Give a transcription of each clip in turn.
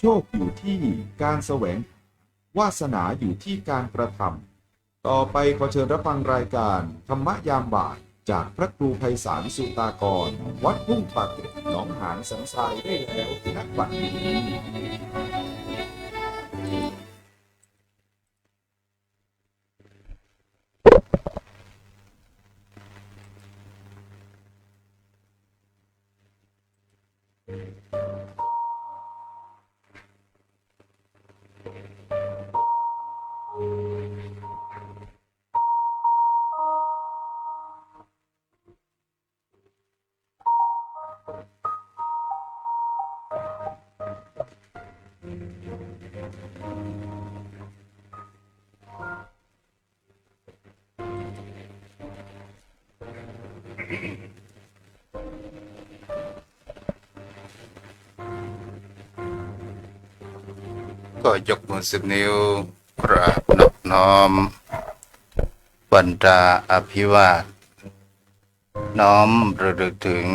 โชคอยู่ที่การแสวงวาสนาอยู่ที่การกระทำต่อไปขอเชิญรับฟังรายการธรรมยามบ่ายจากพระครูไพศาลสุตากรวัดทุ่งปากเกร็ดหนองหานสันทรายได้แล้วณบัดนี้ก็ยกมือ10 นิ้วกราบนอบน้อมบรรดาอภิวาทน้อมระลึกถึง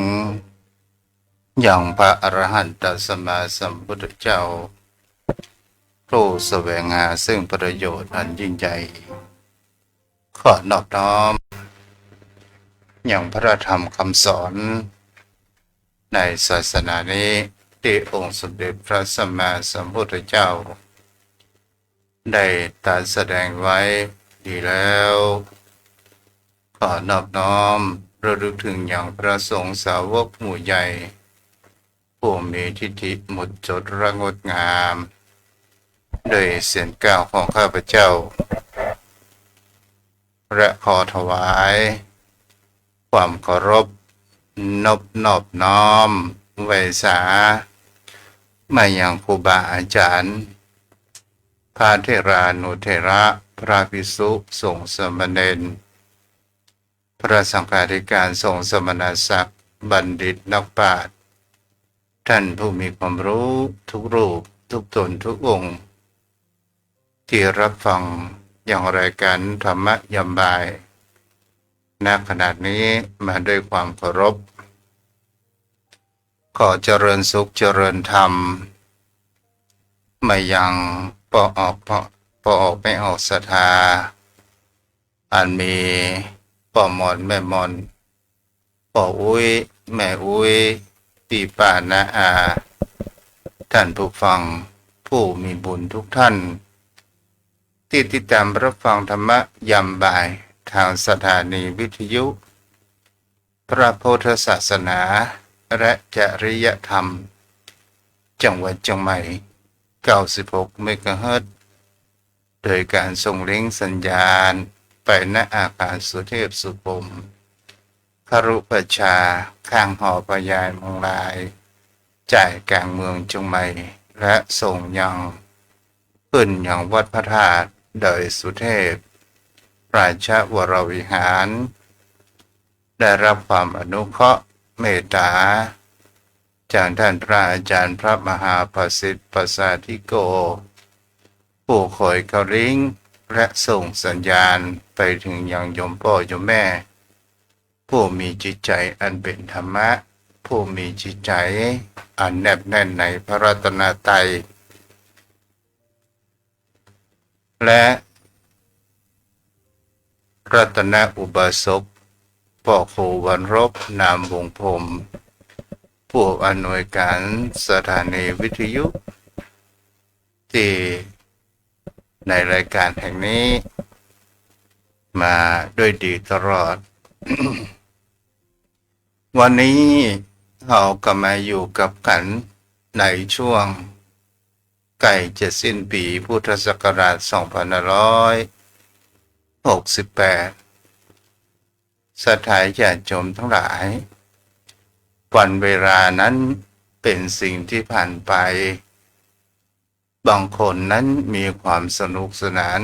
อย่างพระอรหันตสัมมาสัมพุทธเจ้าผู้แสวงหาซึ่งประโยชน์อันยิ่งใหญ่ขอนอบน้อมอย่างพระธรรมคำสอนในศาสนานี้ที่องค์สมเด็จพระสัมมาสัมพุทธเจ้าได้ตรัสแสดงไว้ดีแล้วขอนอบน้อมระลึกถึงอย่างพระสงฆ์สาวกหมู่ใหญ่ผู้มีทิฏฐิหมดจดระงดงามโดยเสียงก้าวของข้าพเจ้าและขอถวายความเคารพนอบน้อมไว้สามายังครูบาอาจารย์พระเถรานุเถระพระภิกษุสงฆ์สามเณรพระสังฆาธิการสงฆ์สมณศักดิ์บัณฑิตนักปราชญ์ท่านผู้มีความรู้ทุกรูปทุกตนทุกองค์ที่รับฟังอย่างรายการธรรมยามบ่ายณขณะนี้มาด้วยความเคารพขอเจริญสุขเจริญธรรมไม่ยังปออกไม่ออกศรัทธาอันมีป่อมอนแม่มอนป่ออุ้ยแม่อุ้ยปีป่านาอาท่านผู้ฟังผู้มีบุญทุกท่านที่ติดตามรับฟังธรรมยามบ่ายทางสถานีวิทยุพระพุทธศาสนาและจริยธรรมจังหวัดเชียงใหม่96 เมกะเฮิรตซ์โดยการส่งลิงก์สัญญาณไปณอาคารสุเทพสุพรมครุประชาข้างหอพญายเมืองลายจ่ายกลางเมืองเชียงใหม่และส่งยังขึ้นยังวัดพระธาตุดอยสุเทพราชวรวิหารได้รับความอนุเคราะห์เมตตาจากท่านพระอาจารย์พระมหาประสิทธิ์ประสาธิโกผู้คอยเขาลิงก์และส่งสัญญาณไปถึงยังโยมพ่อโยมแม่ผู้มีจิตใจอันเป็นธรรมะผู้มีจิตใจอันแนบแน่นในพระรัตนตรัย และรัตนอุบาสกพ่อครูวันรบนามวงพรหมผู้อำนวยการสถานีวิทยุที่ในรายการแห่งนี้มาด้วยดีตลอด วันนี้เราก็มาอยู่กับกันในช่วงใกล้จะสิ้นปีพุทธศักราช 2568สถานญาติโยมทั้งหลายวันเวลานั้นเป็นสิ่งที่ผ่านไปบางคนนั้นมีความสนุกสนาน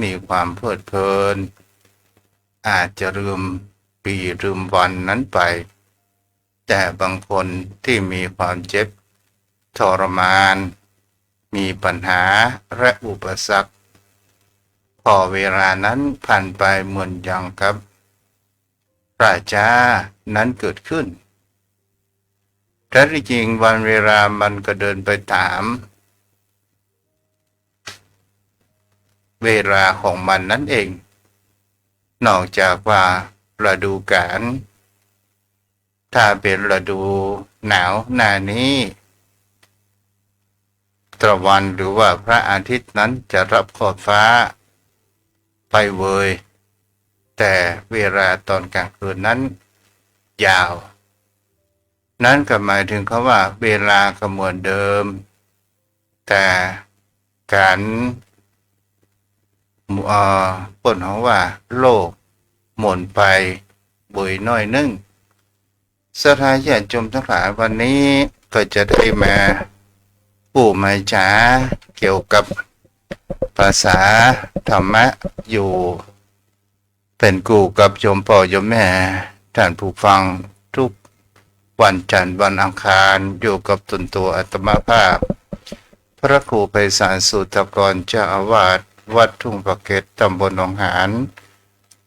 มีความเพลิดเพลินอาจจะลืมปีลืมวันนั้นไปแต่บางคนที่มีความเจ็บทรมานมีปัญหาและอุปสรรคพอเวลานั้นผ่านไปเหมือนอย่างกับราชานั้นเกิดขึ้นแต่ที่จริงวันเวลามันก็เดินไปตามเวลาของมันนั่นเองนอกจากว่าฤดูกาลถ้าเป็นฤดูหนาวหน้านี้ตะวันหรือว่าพระอาทิตย์นั้นจะรับขอบฟ้าไปเวยแต่เวลาตอนกลางคืนนั้นยาวนั่นก็หมายถึงเขาว่าเวลาก็เหมือนเดิมแต่การผลของว่าโลกหมุนไปบุยน้อยนึงสถานญาติโยมทั้งหลายวันนี้ก็จะได้มาผู้หมายจ๋าเกี่ยวกับภาษาธรรมะอยู่เป็นกูกับโยมพ่อโยมแม่ท่านผู้ฟังทุกวันจันทร์วันอังคารอยู่กับตนตัวอาตมาภาพพระครูไพศาลสุตกรเจ้าอาวาสวัดทุ่งปะเก็ดตำบลหนองหาน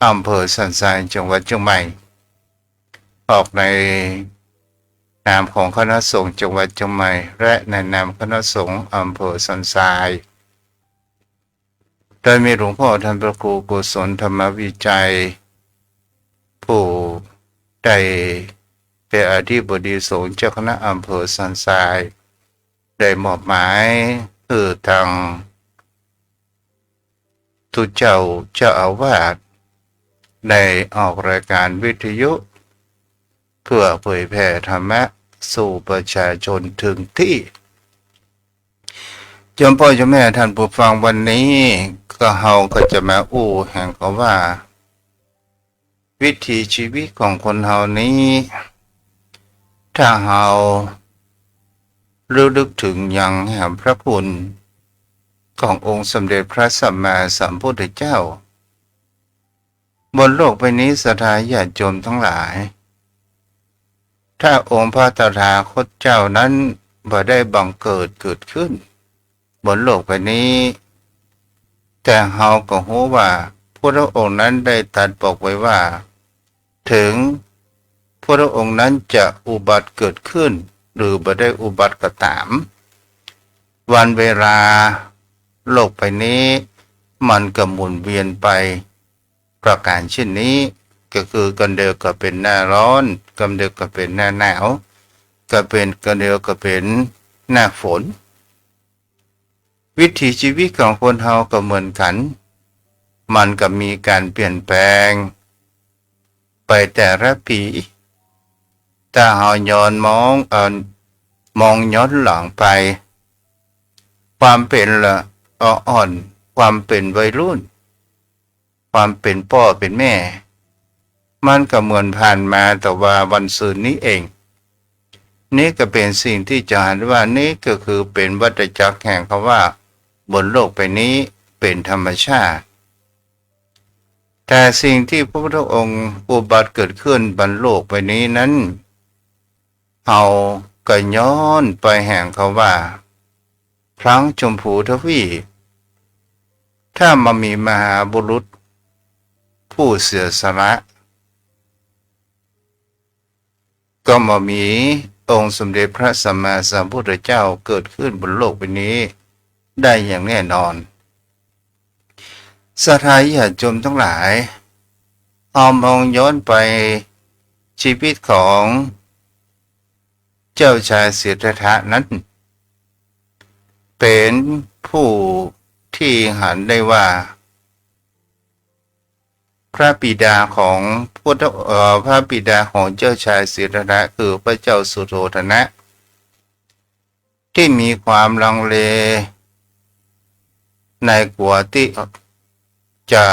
อำเภอสันทรายจังหวัดเชียงใหม่ออกในนามของคณะสงฆ์จังหวัดเชียงใหม่และในนามคณะสงฆ์อำเภอสันทรายโดยมีหลวงพ่อท่านพระครูกุศลธรรมวิจัยผู้ได้เป็นอธิบดีสงฆ์เจ้าคณะอำเภอสันทรายได้มอบหมายคือทางทุเจ้าอาวาสได้ออกรายการวิทยุเพื่อเผยแผ่ธรรมะสู่ประชาชนถึงที่โยมพ่อโยมแม่ท่านผู้ฟังวันนี้ก็เฮาก็จะมาแห่งเขาว่าวิถีชีวิตของคนเฮานี้ถ้าเฮาระลึกถึงอย่างแห่งพระคุณขององค์สมเด็จพระสัมมาสัมพุทธเจ้าบนโลกใบนี้สถานญาติโยมทั้งหลายถ้าองค์พระตถาคตเจ้านั้นบ่ได้บังเกิดขึ้นบนโลกใบนี้แต่เฮาก็รู้ว่าพระองค์นั้นได้ตรัสบอกไว้ว่าถึงพระองค์นั้นจะอุบัติเกิดขึ้นหรือบ่ได้อุบัติก็ตามวันเวลาโลกใบนี้มันก็หมุนเวียนไปประการเช่นนี้ก็คือกันเดียวก็เป็นหน้าร้อนกันเดียวก็เป็นหน้าหนาวก็เป็นกันเดียวก็เป็นหน้าฝนวิถีชีวิตของคนเฮาก็เหมือนกันมันก็มีการเปลี่ยนแปลงไปแต่ละปีถ้าเฮาย้อนมองย้อนหลังไปความเป็นละอ่อนความเป็นวัยรุ่นความเป็นพ่อเป็นแม่มันก็เหมือนผ่านมาแต่ว่าวันศืนนี้เองนี่ก็เป็นสิ่งที่จะเห็นว่านี่ก็คือเป็นวัฏจักรแห่งคำว่าบนโลกใบนี้เป็นธรรมชาติแต่สิ่งที่พระพุทธองค์อุบัติเกิดขึ้นบนโลกใบนี้นั้นเอาก็ย้อนไปแห่งเขาว่าพลังชมพูทวีถ้ามามีมหาบุรุษผู้เสียสละก็มามีองค์สมเด็จพระสัมมาสัมพุทธเจ้าเกิดขึ้นบนโลกใบนี้ได้อย่างแน่นอน ศรัทธาญาติโยมทั้งหลายมองย้อนไปชีวิตของเจ้าชายสิทธัตถะนั้นเป็นผู้ที่หันได้ว่าพระบิดาของพระบิดาของเจ้าชายสิทธัตถะคือพระเจ้าสุโธทนะที่มีความลังเลในกลัวที่จะ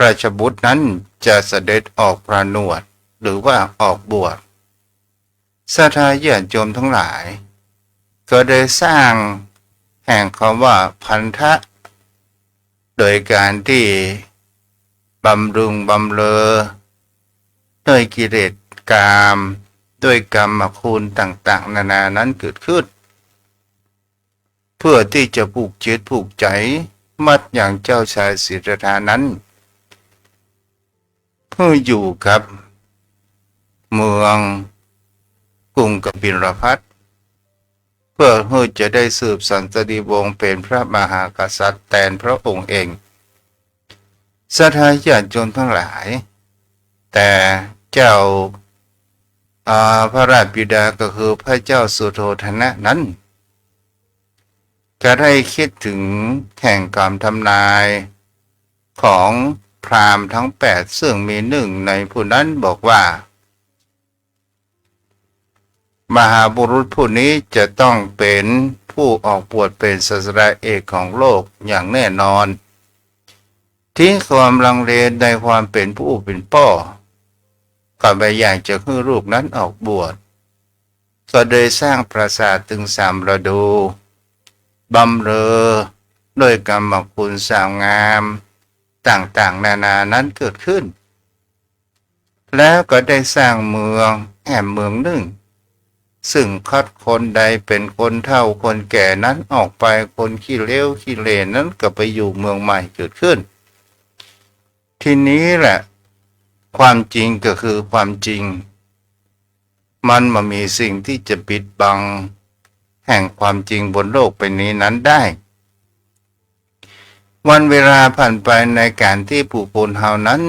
ราชบุตรนั้นจะเสด็จออกพระนวดหรือว่าออกบวชศรัทธาญาติโยมทั้งหลายก็ได้สร้างแห่งคำว่าพันธะโดยการที่บำรุงบำเรอด้วยกิเลสกามด้วยกรรมคุณต่างๆนานานั้นเกิดขึ้นเพื่อที่จะผูกจิตผูกใจมัดอย่างเจ้าชายสิทธัตถะนั้นเพื่ออยู่กับเมืองกรุงกบิลพัสเพื่อจะได้สืบสันตติวงศ์เป็นพระมหากษัตริย์แทนพระองค์เองศรัทธาญาติโยมทั้งหลายแต่เจ้าพระราชบิดาก็คือพระเจ้าสุโธทนะนั้นก็ได้คิดถึงแห่งคำทำนายของพราหมณ์ทั้ง8ซึ่งมีหนึ่งในผู้นั้นบอกว่ามหาบุรุษผู้นี้จะต้องเป็นผู้ออกบวชเป็นศาสดาเอกของโลกอย่างแน่นอนทิ้งความลังเลในความเป็นผู้เป็นพ่อก็ไม่อยากจะให้ลูกนั้นออกบวชก็โดยสร้างปราสาทถึง3 ฤดูบำเรอด้วยกรรมคุณสาวงามต่างๆนานานั้นเกิดขึ้นแล้วก็ได้สร้างเมืองเมืองหนึ่งซึ่งคัดคนใดเป็นคนเฒ่าคนแก่นั้นออกไปคนขี้เลวขี้เลนนั้นก็ไปอยู่เมืองใหม่เกิดขึ้นทีนี้แหละความจริงก็คือความจริงมันมามีสิ่งที่จะปิดบังแห่งความจริงบนโลกใบนี้นั้นได้วันเวลาผ่านไปในการที่ผู้คนเฮานั้น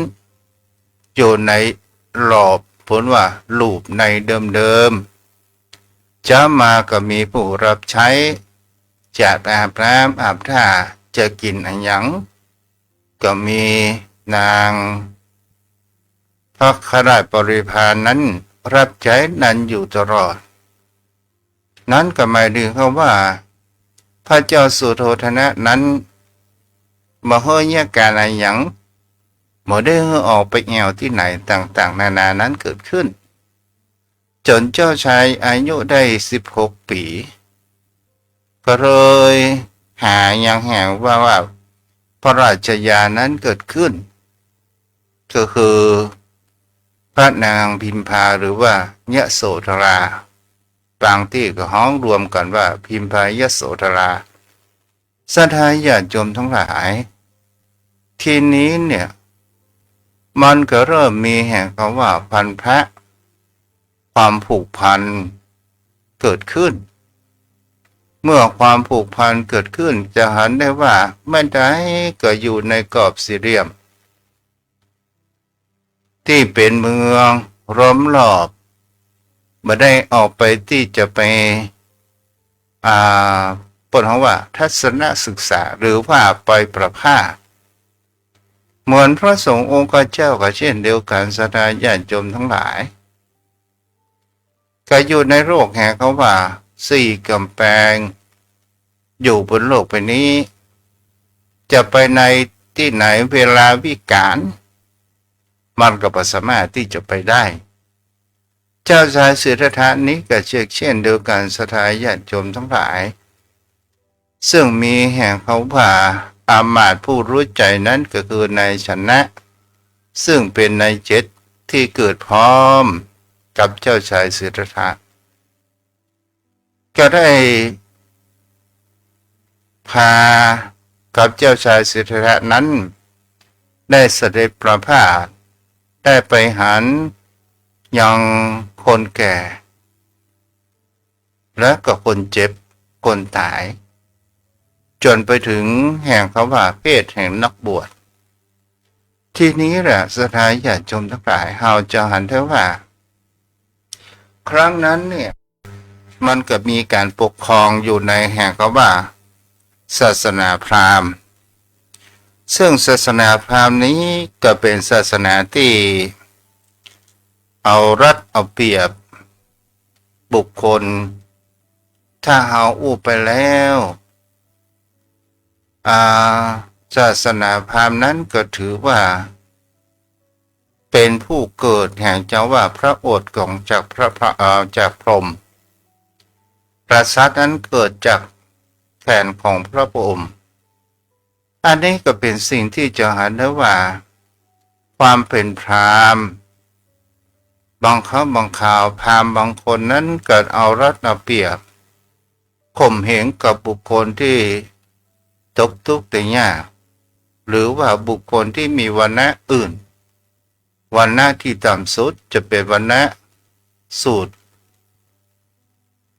อยู่ในหลอบผลว่าลูปในเดิมๆจะมาก็มีผู้รับใช้จะอาบน้ำอาบท่าจะกินอันหยังก็มีนางพระข้าราชบริพารนั้นรับใช้นั้นอยู่ตลอดนั้นก็หมายถึงว่าพระเจ้าสุโธทนะนั้นมาเฮยการอะไรหยังมาได้ออกไปแอวที่ไหนต่างๆนานานั้นเกิดขึ้นจนเจ้าชายอายุได้16 ปีก็เลยหาอย่างแห่งว่าพระราชญาณนั้นเกิดขึ้นก็คือพระนางพิมพาหรือว่ายโสธราบางที่ก็ห้องรวมกันว่าพิมพายโสธราศรัทธาญาติโยมทั้งหลายทีนี้เนี่ยมันก็เริ่มมีแห่งคำว่าพันธะความผูกพันเกิดขึ้นเมื่อความผูกพันเกิดขึ้นจะเห็นได้ว่าไม่ได้ก็อยู่ในกรอบสี่เหลี่ยมที่เป็นเมืองล้อมรอบไม่ได้ออกไปที่จะไปปนว่าทัศนศึกษาหรือว่าไปประพาสเหมือนพระสงฆ์องค์เจ้าก็เช่นเดียวกันศรัทธาญาติโยมทั้งหลายก็อยู่ในโลกแห่งเขาว่า4 กำแพงอยู่บนโลกใบนี้จะไปในที่ไหนเวลาวิกาลมันก็บ่สามารถที่จะไปได้เจ้าชายสิทธัตถะนี้ก็เช่นเดียวกันศรัทธาญาติโยมทั้งหลายซึ่งมีแห่งเขาว่าอามาตย์ผู้รู้ใจนั้นก็คือนายชนะซึ่งเป็นนายเจ็ดที่เกิดพร้อมกับเจ้าชายสิทธัตถะก็ได้พากับเจ้าชายสิทธัตถะนั้นได้เสด็จประพาสได้ไปหันยังคนแก่และก็คนเจ็บคนตาย จนไปถึงแห่งคำว่าเพศแห่งนักบวชทีนี้แหละสถานญาติโยมทั้งหลายเฮาจะหันเถอะว่าครั้งนั้นเนี่ยมันก็มีการปกครองอยู่ในแห่งคำว่าศาสนาพราหมณ์ซึ่งศาสนาพราหมณ์นี้ก็เป็นศาสนาที่เอารัดเอาเปรียบบุคคลถ้าเอาอู้ไปแล้วศาสนาพราหมณ์นั้นก็ถือว่าเป็นผู้เกิดแห่งเจ้าว่าพระโอษฐ์ของจากจากพรหมกษัตริย์นั้นเกิดจากแขนของพระพรหมอันนี้ก็เป็นสิ่งที่จะเห็นได้ว่าความเป็นพราหมณ์บางครั้งบางคราวพราหมณ์บางคนนั้นเกิดเอารัดเอาเปรียบข่มเหงกับบุคคลที่ตกทุกข์ได้ยากหรือว่าบุคคลที่มีวรรณะอื่นวรรณะที่ต่ำสุดจะเป็นวรรณะสูตร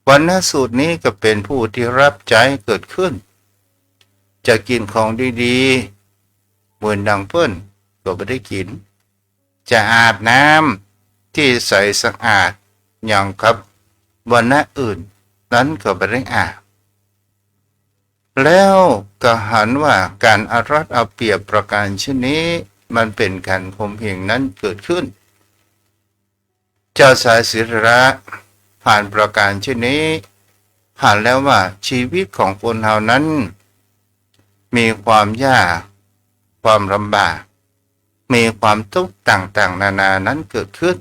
วรรณะสูตรนี้ก็เป็นผู้ที่รับใจเกิดขึ้นจะกินของดีๆเหมือนดังเพิ่นก็ไม่ได้กินจะอาบน้ำที่ใสสะอาดอย่างครับวรรณะอื่นนั้นก็ไม่ได้อาบแล้วก็หันว่าการอารัดเอาเปรียบประการเช่นนี้มันเป็นการข่มเหงนั้นเกิดขึ้นเจ้าสายศิระผ่านประการเช่นนี้ผ่านแล้วว่าชีวิตของคนเฮานั้นมีความยากความลำบากมีความทุกข์ต่างๆนานานั้นเกิดขึ้น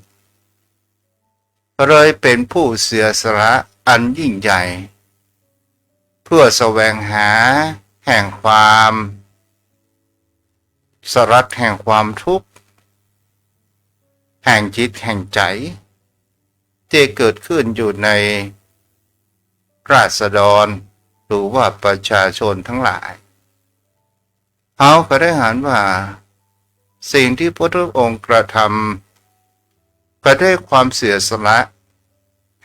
เลยเป็นผู้เสียสละอันยิ่งใหญ่เพื่อแสวงหาแห่งความสลัดแห่งความทุกข์แห่งจิตแห่งใจที่เกิดขึ้นอยู่ในราษฎรหรือว่าประชาชนทั้งหลายเขาก็ได้หันว่าสิ่งที่พระพุทธองค์กระทำก็ได้ความเสียสละ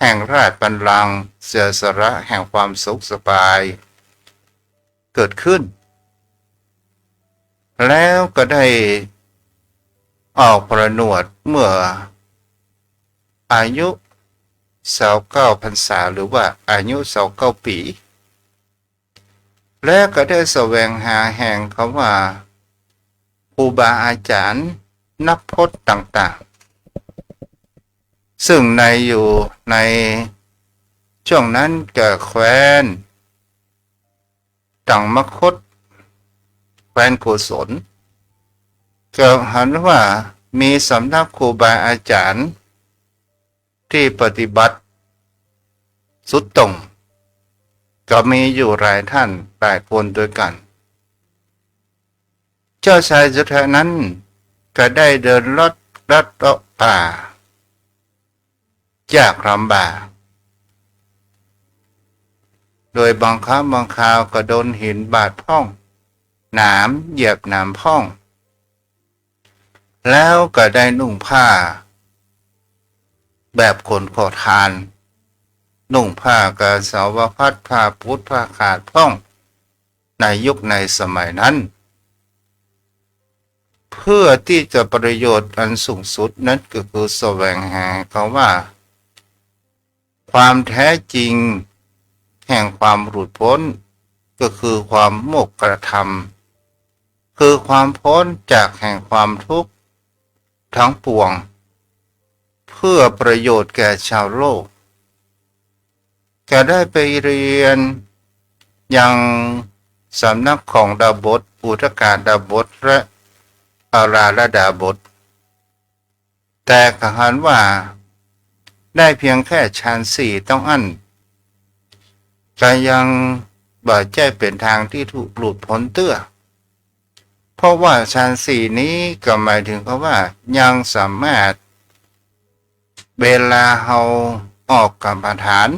แห่งราชบัลลังก์เสียสละแห่งความสุขสบายเกิดขึ้นแล้วก็ได้ออกประนวดเมื่ออายุ29 พรรษาหรือว่าอายุ29 ปีและก็ได้แสวงหาแห่งคำว่าครูบาอาจารย์นักพจน์ต่างๆซึ่งอยู่ในช่วงนั้นเกิดแคว้นต่างมคตแคว้นโกศลเกิดหันว่ามีสำนักครูบาอาจารย์ที่ปฏิบัติสุดตรงก็มีอยู่หลายท่านหลายคนด้วยกันเจ้าชายสุดท้ายนั้นก็ได้เดินลัดป่ายากลำบากโดยบางครั้งบางคราวก็โดนหินบาดพ่องหนามเหยียบหนามพ่องแล้วก็ได้นุ่งผ้าแบบคนขอทานนุ่งผ้ากาสาวพัดผ้าพุทธผ้าขาดพ่องในยุคในสมัยนั้นเพื่อที่จะประโยชน์อันสูงสุดนั้นก็คือแสวงหาเขาว่าความแท้จริงแห่งความหลุดพ้นก็คือความโมกขธรรมคือความพ้นจากแห่งความทุกข์ทั้งปวงเพื่อประโยชน์แก่ชาวโลกก็ได้ไปเรียนยังสำนักของดาบสอุทกาดาบสและอาราลดาบสแต่กหันว่าได้เพียงแค่ฌานสี่ต้องอั้นก็ยังบ่ใจเป็นทางที่ถูกหลุดพ้นเตื้อเพราะว่าฌานสี่นี้ก็หมายถึงว่ายังสามารถเวลาเราออกกรรมฐาน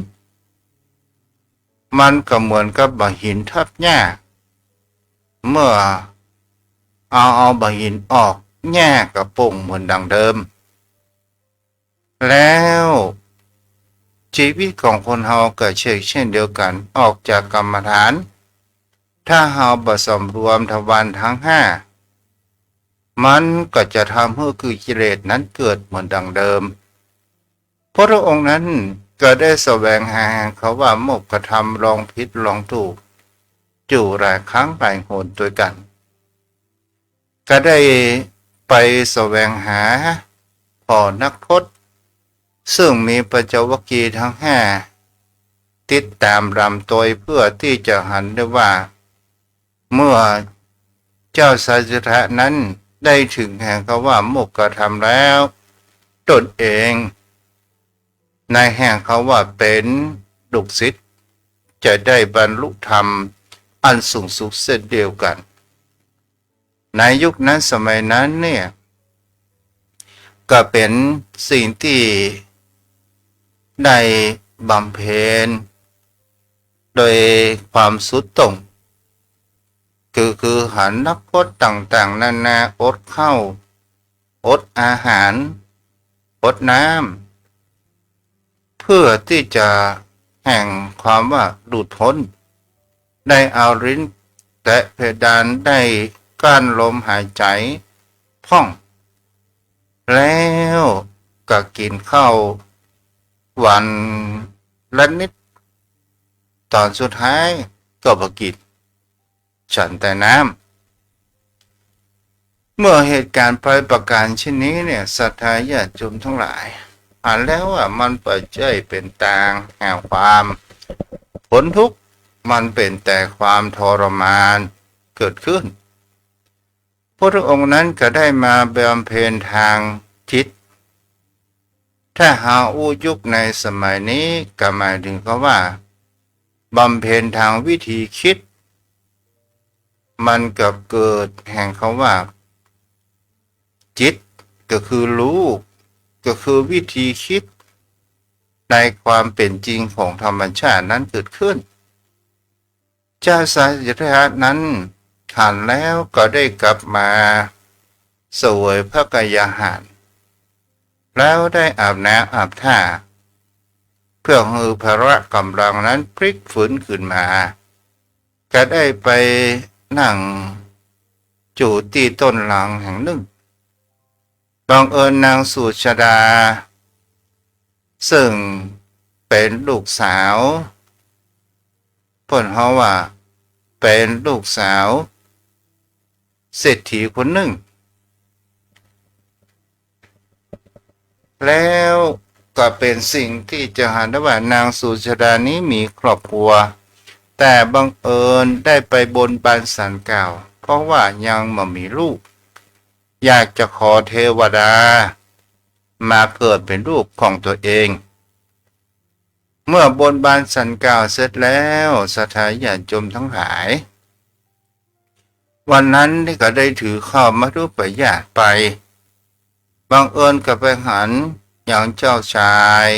มันก็เหมือนกับบ่หินทับหญ้าเมื่อเอาบ่หินออกหญ้าก็โป่งเหมือนดังเดิมแล้วชีวิตของคนเราก็เช่นเดียวกันออกจากกรรมฐาน ถ้าเราบ่สำรวมทวารทั้งห้ามันก็จะทำให้คือกิเลสนั้นเกิดเหมือนดังเดิมพระองค์นั้นก็ได้แสวงหาเขาว่าโมกขธรรมลองผิดลองถูกจู่หลายครั้งหลายหนด้วยกันก็ได้ไปแสวงหาพ่อนักพจน์ซึ่งมีปัญจวัคคีย์ทั้งห้าติดตามรำตัวเพื่อที่จะหันได้ว่า เมื่อเจ้าสาจิทะนั้นได้ถึงแห่งเขาว่าโมกขธรรมแล้วตนเองในแห่งเขาว่าเป็นลูกศิษย์จะได้บรรลุธรรมอันสูงสุดเช่นเดียวกันในยุคนั้นสมัยนั้นเนี่ยก็เป็นสิ่งที่ได้บำเพ็ญโดยความสุดตรงคือหันนักพจน์ต่างๆนานาอดข้าวอดอาหารอดน้ำเพื่อที่จะแห่งความว่าหลุดพ้นได้เอาลิ้นแตะเพดานได้ก้านลมหายใจพ่องแล้วก็กินข้าววันละนิดตอนสุดท้ายก็บ่กินฉันแต่น้ำเมื่อเหตุการณ์ไปประการเช่นนี้เนี่ยศรัทธาญาติโยมทั้งหลายอ่านแล้วว่ามันปัจจัยเป็นต่างแห่งความผลทุกข์มันเป็นแต่ความทรมานเกิดขึ้นพระองค์นั้นก็ได้มาบำเพ็ญทางจิตถ้าหาอู้ยุคในสมัยนี้ก็หมายถึงเขาว่าบำเพ็ญทางวิธีคิดมันกับเกิดแห่งเขาว่าจิตก็คือรู้ก็คือวิธีคิดในความเป็นจริงของธรรมชาตินั้นเกิดขึ้นเจ้าสาจิทะนั้นขันแล้วก็ได้กลับมาเสวยพระกายอาหารแล้วได้อาบน้ำอาบท่าเพื่อให้พละกำลังนั้นพลิกฝืนขึ้นมาก็ได้ไปนั่งจู่ที่ต้นหลังแห่งหนึ่งบังเอิญนางสุชาดาซึ่งเป็นลูกสาวเพิ่นเขาว่าเป็นลูกสาวเศรษฐีคนหนึ่งแล้วก็เป็นสิ่งที่จะหาได้ว่านางสุชาดานี้มีครอบครัวแต่บังเอิญได้ไปบนบานศาลกล่าวเพราะว่ายังไม่มีลูกอยากจะขอเทวดามาเกิดเป็นลูกของตัวเองเมื่อบนบานศาลกล่าวเสร็จแล้วศรัทธาญาติโยมทั้งหลายวันนั้นที่ก็ได้ถือข้าวมัทุปายาตไปบังเอิญกับไปหันอย่างเจ้าชาย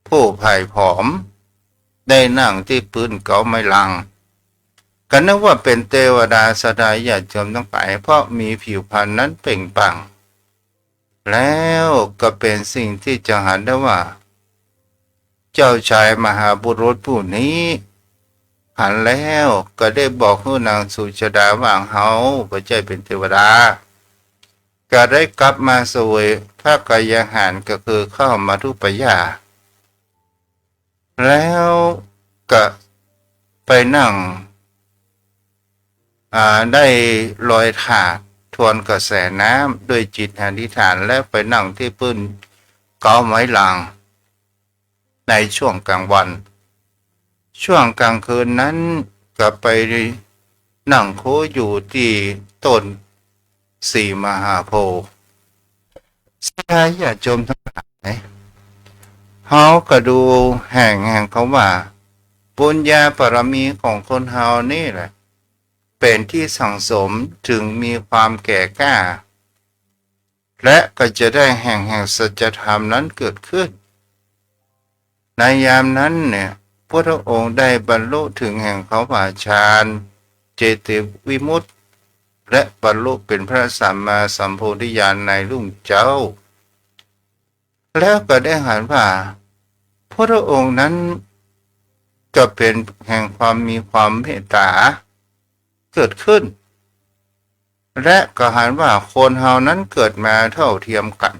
ผู้ไผ่ผอมได้นั่งที่ปืนเก่าไม้ลังกันนึกว่าเป็นเทวดาศรัทธาญาติโยมทั้งหลายเพราะมีผิวพรรณนั้นเปล่งปลั่งแล้วก็เป็นสิ่งที่จะหันได้ว่าเจ้าชายมหาบุรุษผู้นี้หันแล้วก็ได้บอกให้นางสุชาดาว่าเฮาบ่ใช่เป็นเทวดาก็ได้กลับมาเสวยพระกายอาหารก็คือข้าวมัทุปายาตแล้วก็ไปนั่งได้ลอยถาดทวนกระแสน้ำด้วยจิตอธิษฐานและไปนั่งที่พื้นเก่าไม้ลังในช่วงกลางวันช่วงกลางคืนนั้นก็ไปนั่งโคอยู่ที่ต้นสีมหาโพธิ์สาญาติโยมทั้งหลายเขาก็ดูแห่งเขาว่าบุญญาบารมีของคนเฮานี่แหละเป็นที่สั่งสมถึงมีความแก่กล้าและก็จะได้แห่งสัจธรรมนั้นเกิดขึ้นในยามนั้นเนี่ยพระองค์ได้บรรลุถึงแห่งเขาว่าฌานเจติวิมุตติและบรรลุเป็นพระสัมมาสัมโพธิญาณในรุ่งเจ้าแล้วก็ได้หันว่าพระองค์นั้น ก็เป็นแห่งความมีความเมตตาเกิดขึ้นและก็หันว่าคนเฮานั้นเกิดมาเท่าเทียมกัน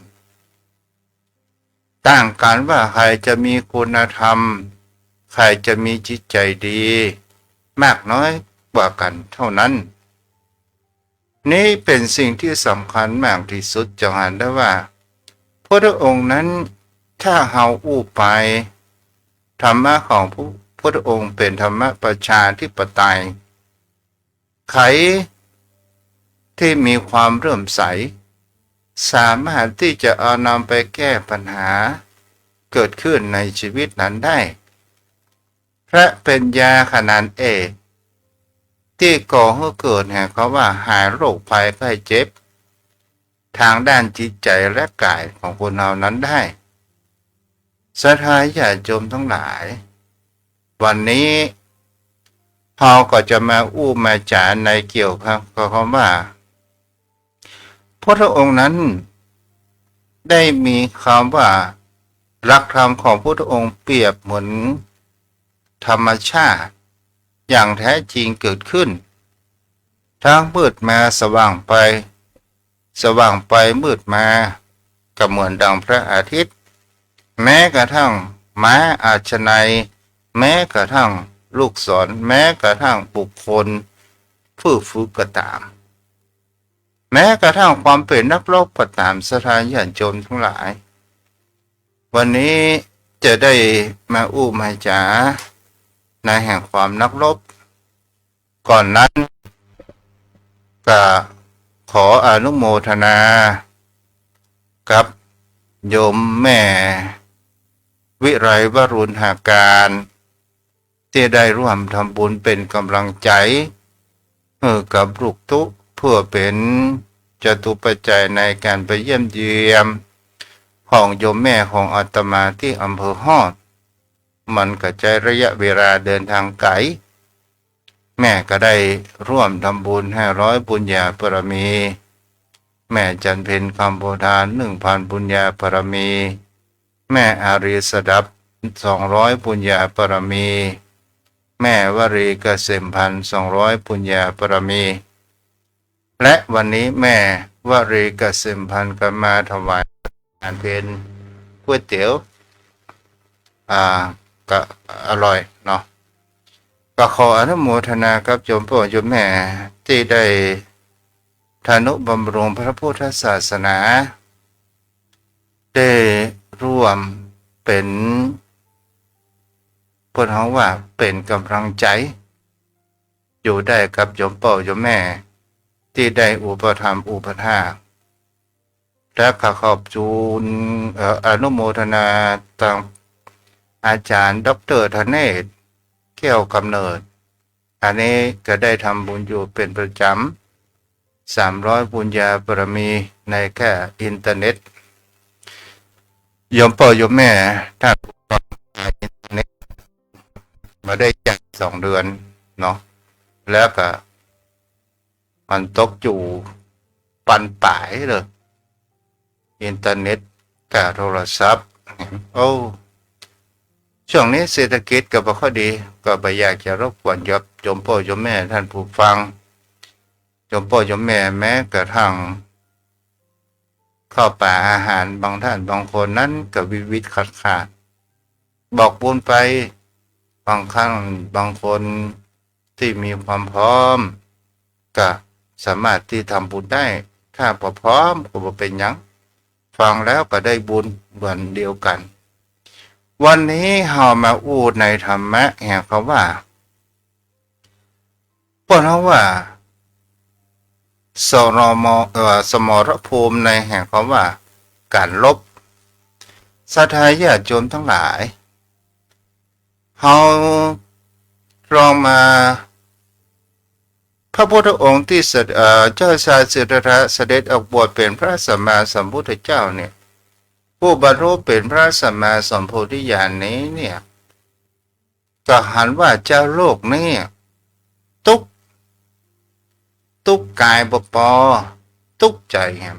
ต่างกันว่าใครจะมีคุณธรรมใครจะมีจิตใจดีมากน้อยกว่ากันเท่านั้นนี่เป็นสิ่งที่สำคัญมากที่สุดจะหันได้ว่าพระองค์นั้นถ้าเฮาอู้ไปธรรมะของพระองค์เป็นธรรมะประชาธิปไตยใครที่มีความเริ่อมใสสามารถที่จะเอานำไปแก้ปัญหาเกิดขึ้นในชีวิตนั้นได้พระเป็นยาขนาดเอกที่ก่อให้เกิดแห่งเขาว่าหายโรคภัยไข้เจ็บทางด้านจิตใจและกายของคนเรานั้นได้ศรัทธาญาติโยมทั้งหลายวันนี้เราก็จะมาอู้มาจาในเกี่ยวกับคำว่าพระองค์นั้นได้มีคำว่าหลักธรรมของพระองค์เปรียบเหมือนธรรมชาติอย่างแท้จริงเกิดขึ้นทั้งมืดมาสว่างไปสว่างไปมืดมาก็เหมือนดังพระอาทิตย์แม้กระทั่งม้าอาชนัยแม้กระทั่งลูกศรแม้กระทั่งบุคคลผู้ฝึกก็ตามแม้กระทั่งความเป็นนักรบก็ตามสถานญาติโยมทั้งหลายวันนี้จะได้มาอู้มาจาในแห่งความนักรบก่อนนั้นก็ขออนุโมทนากับโยมแม่วิไรวรุณหาการที่ได้ร่วมทำบุญเป็นกำลังใจกับลูกทุกเพื่อเป็นจตุปัจจัยในการไปเยี่ยมเยียมของโยมแม่ของอาตมาที่อำเภอฮอดมันก็ใช้ระยะเวลาเดินทางไกลแม่ก็ได้ร่วมทำบุญ500บุญญาบารมีแม่จันเพ็ญคำโพธาน1,000บุญญาบารมีแม่อารีสดับ200บุญญาบารมีแม่วรีเกษมพันธ์200บุญญาบารมีและวันนี้แม่วรีเกษมพันธ์ก็มาถวายอาหารเป็นก๋วยเตี๋ยวก็อร่อยเนาะก็ขออนุโมทนากับโยมพ่อโยมแม่ที่ได้ทานุบำรุงพระพุทธศาสนาได้ร่วมเป็นพูดเขาว่าเป็นกำลังใจอยู่ได้กับโยมพ่อโยมแม่ที่ได้อุปถัมภ์อุปถากและขอบจูนอนุโมทนาทางอาจารย์ดร.ธเนศแก้วกำเนิดอันนี้ก็ได้ทำบุญอยู่เป็นประจำ300บุญญาบารมีในแค่อินเทอร์เน็ตโยมพ่อโยมแม่ถ้าอินเทอร์เน็ตมาได้จัด2 เดือนเนาะแล้วก็มันตกอยู่ปันป่ายเลยอินเทอร์เน็ตกับโทรศัพท์โอ้ช่วงนี้เศรษฐกิจก็บ่ค่อยดีก็บ่อยากจะรบกวนโยมพ่อโยมแม่ท่านผู้ฟังโยมพ่อโยมแม่แม้กระทั่งข้าวปลาอาหารบางท่านบางคนนั้นก็วิตขาดบอกบุญไปบางครั้งบางคนที่มีความพร้อมก็สามารถที่ทำบุญได้ถ้าพร้อมก็บ่เป็นหยังฟังแล้วก็ได้บุญเหมือนเดียวกันวันนี้เฮามาอู้ในธรรมะแห่งเขาว่าพวกเขาว่าสมรภูมิในแห่งเขาว่าการลบศรัทธาญาติโยมทั้งหลายเฮาลองมาพระพุทธองค์ที่เจ้าชายสิทธัตถะเสด็จออกบวชเป็นพระสัมมาสัมพุทธเจ้าเนี่ยผู้บรรลุเป็นพระสัมมาสัมโพธิญาณนี้เนี่ยก็หันว่าเจ้าโลกนี่ทุกกายบ่พอทุกใจแฮม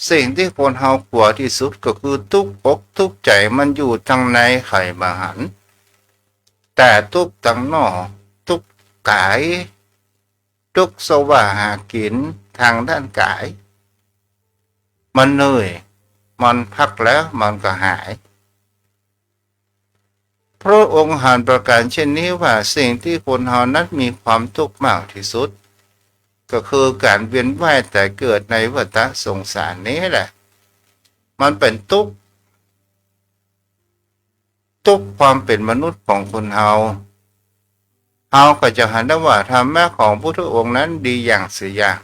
สิ่งที่คนเฮากลัวที่สุดก็คือทุกอกทุกใจมันอยู่ทางในไข่บาหัน แต่ทุกตังนอกทุกกายทุกสวาหากินทางด้านกายมันเหนื่อยมันพักแล้วมันก็หายพระองค์หันประการเช่นนี้ว่าสิ่งที่คนเฮานั้นมีความทุกข์มากที่สุดก็คือการเวียนว่ายแต่เกิดในวัฏสงสารนี้แหละมันเป็นทุกข์ความเป็นมนุษย์ของคนเฮาก็จะหันได้ว่าธรรมะของพุทธองค์นั้นดีอย่างเสียอย่าง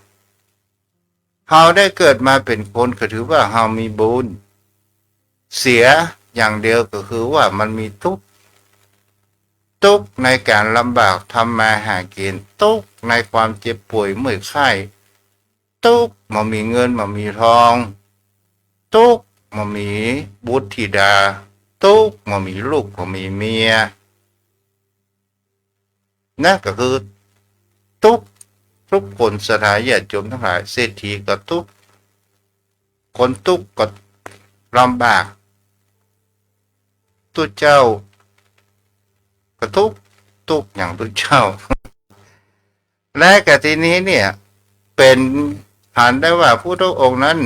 เฮาได้เกิดมาเป็นคนก็ถือว่าเฮามีบุญเสียอย่างเดียวก็คือว่ามันมีทุกข์ในการลำบากทำมาหากินทุกข์ในความเจ็บป่วยเมื่อยไข้ทุกข์มามีเงินมามีทองทุกข์มามีบุตรธิดาทุกข์มามีลูกมามีเมียนั่นก็คือทุกคนสถาญาติโยมทั้งหลายเศรษฐีก็ทุกข์คนทุกข์ก็ลำบากตัวเจ้าก็ทุกข์อย่างตัวเจ้า และกทีนี้เนี่ยเป็นหันได้ว่าพุทธองค์นั้น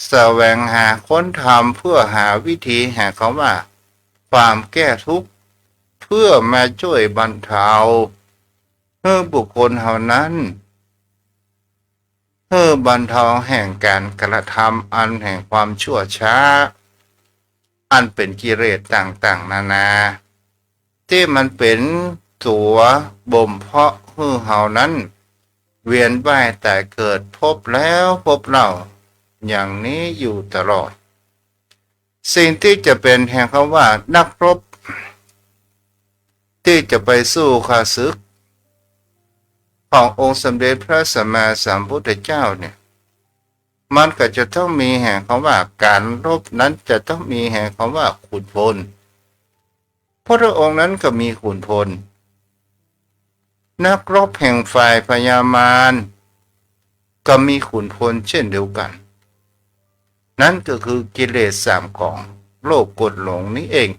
แสวงหาค้นธรรมเพื่อหาวิธีหาคำว่าความแก้ทุกข์เพื่อมาช่วยบรรเทาให้บุคคลเหล่านั้นให้บรรเทาแห่งการกระทำอันแห่งความชั่วช้าอันเป็นกิเลสต่างๆนานาที่มันเป็นตัวบ่มเพาะให้เฮานั้นเวียนว่ายแต่เกิดพบแล้วพบเล่าอย่างนี้อยู่ตลอดสิ่งที่จะเป็นแห่งคำว่านักรบที่จะไปสู้ข้าศึกขององค์สมเด็จพระสัมมาสัมพุทธเจ้าเนี่ยมันก็จะต้องมีแห่งคำว่าการรบนั้นจะต้องมีแห่งคำว่าขุนพลพระองค์นั้นก็มีขุนพลนักรบแห่งฝ่ายพญามารก็มีขุนพลเช่นเดียวกันนั่นก็คือกิเลส3ของโลภโกรธหลงนี้เอง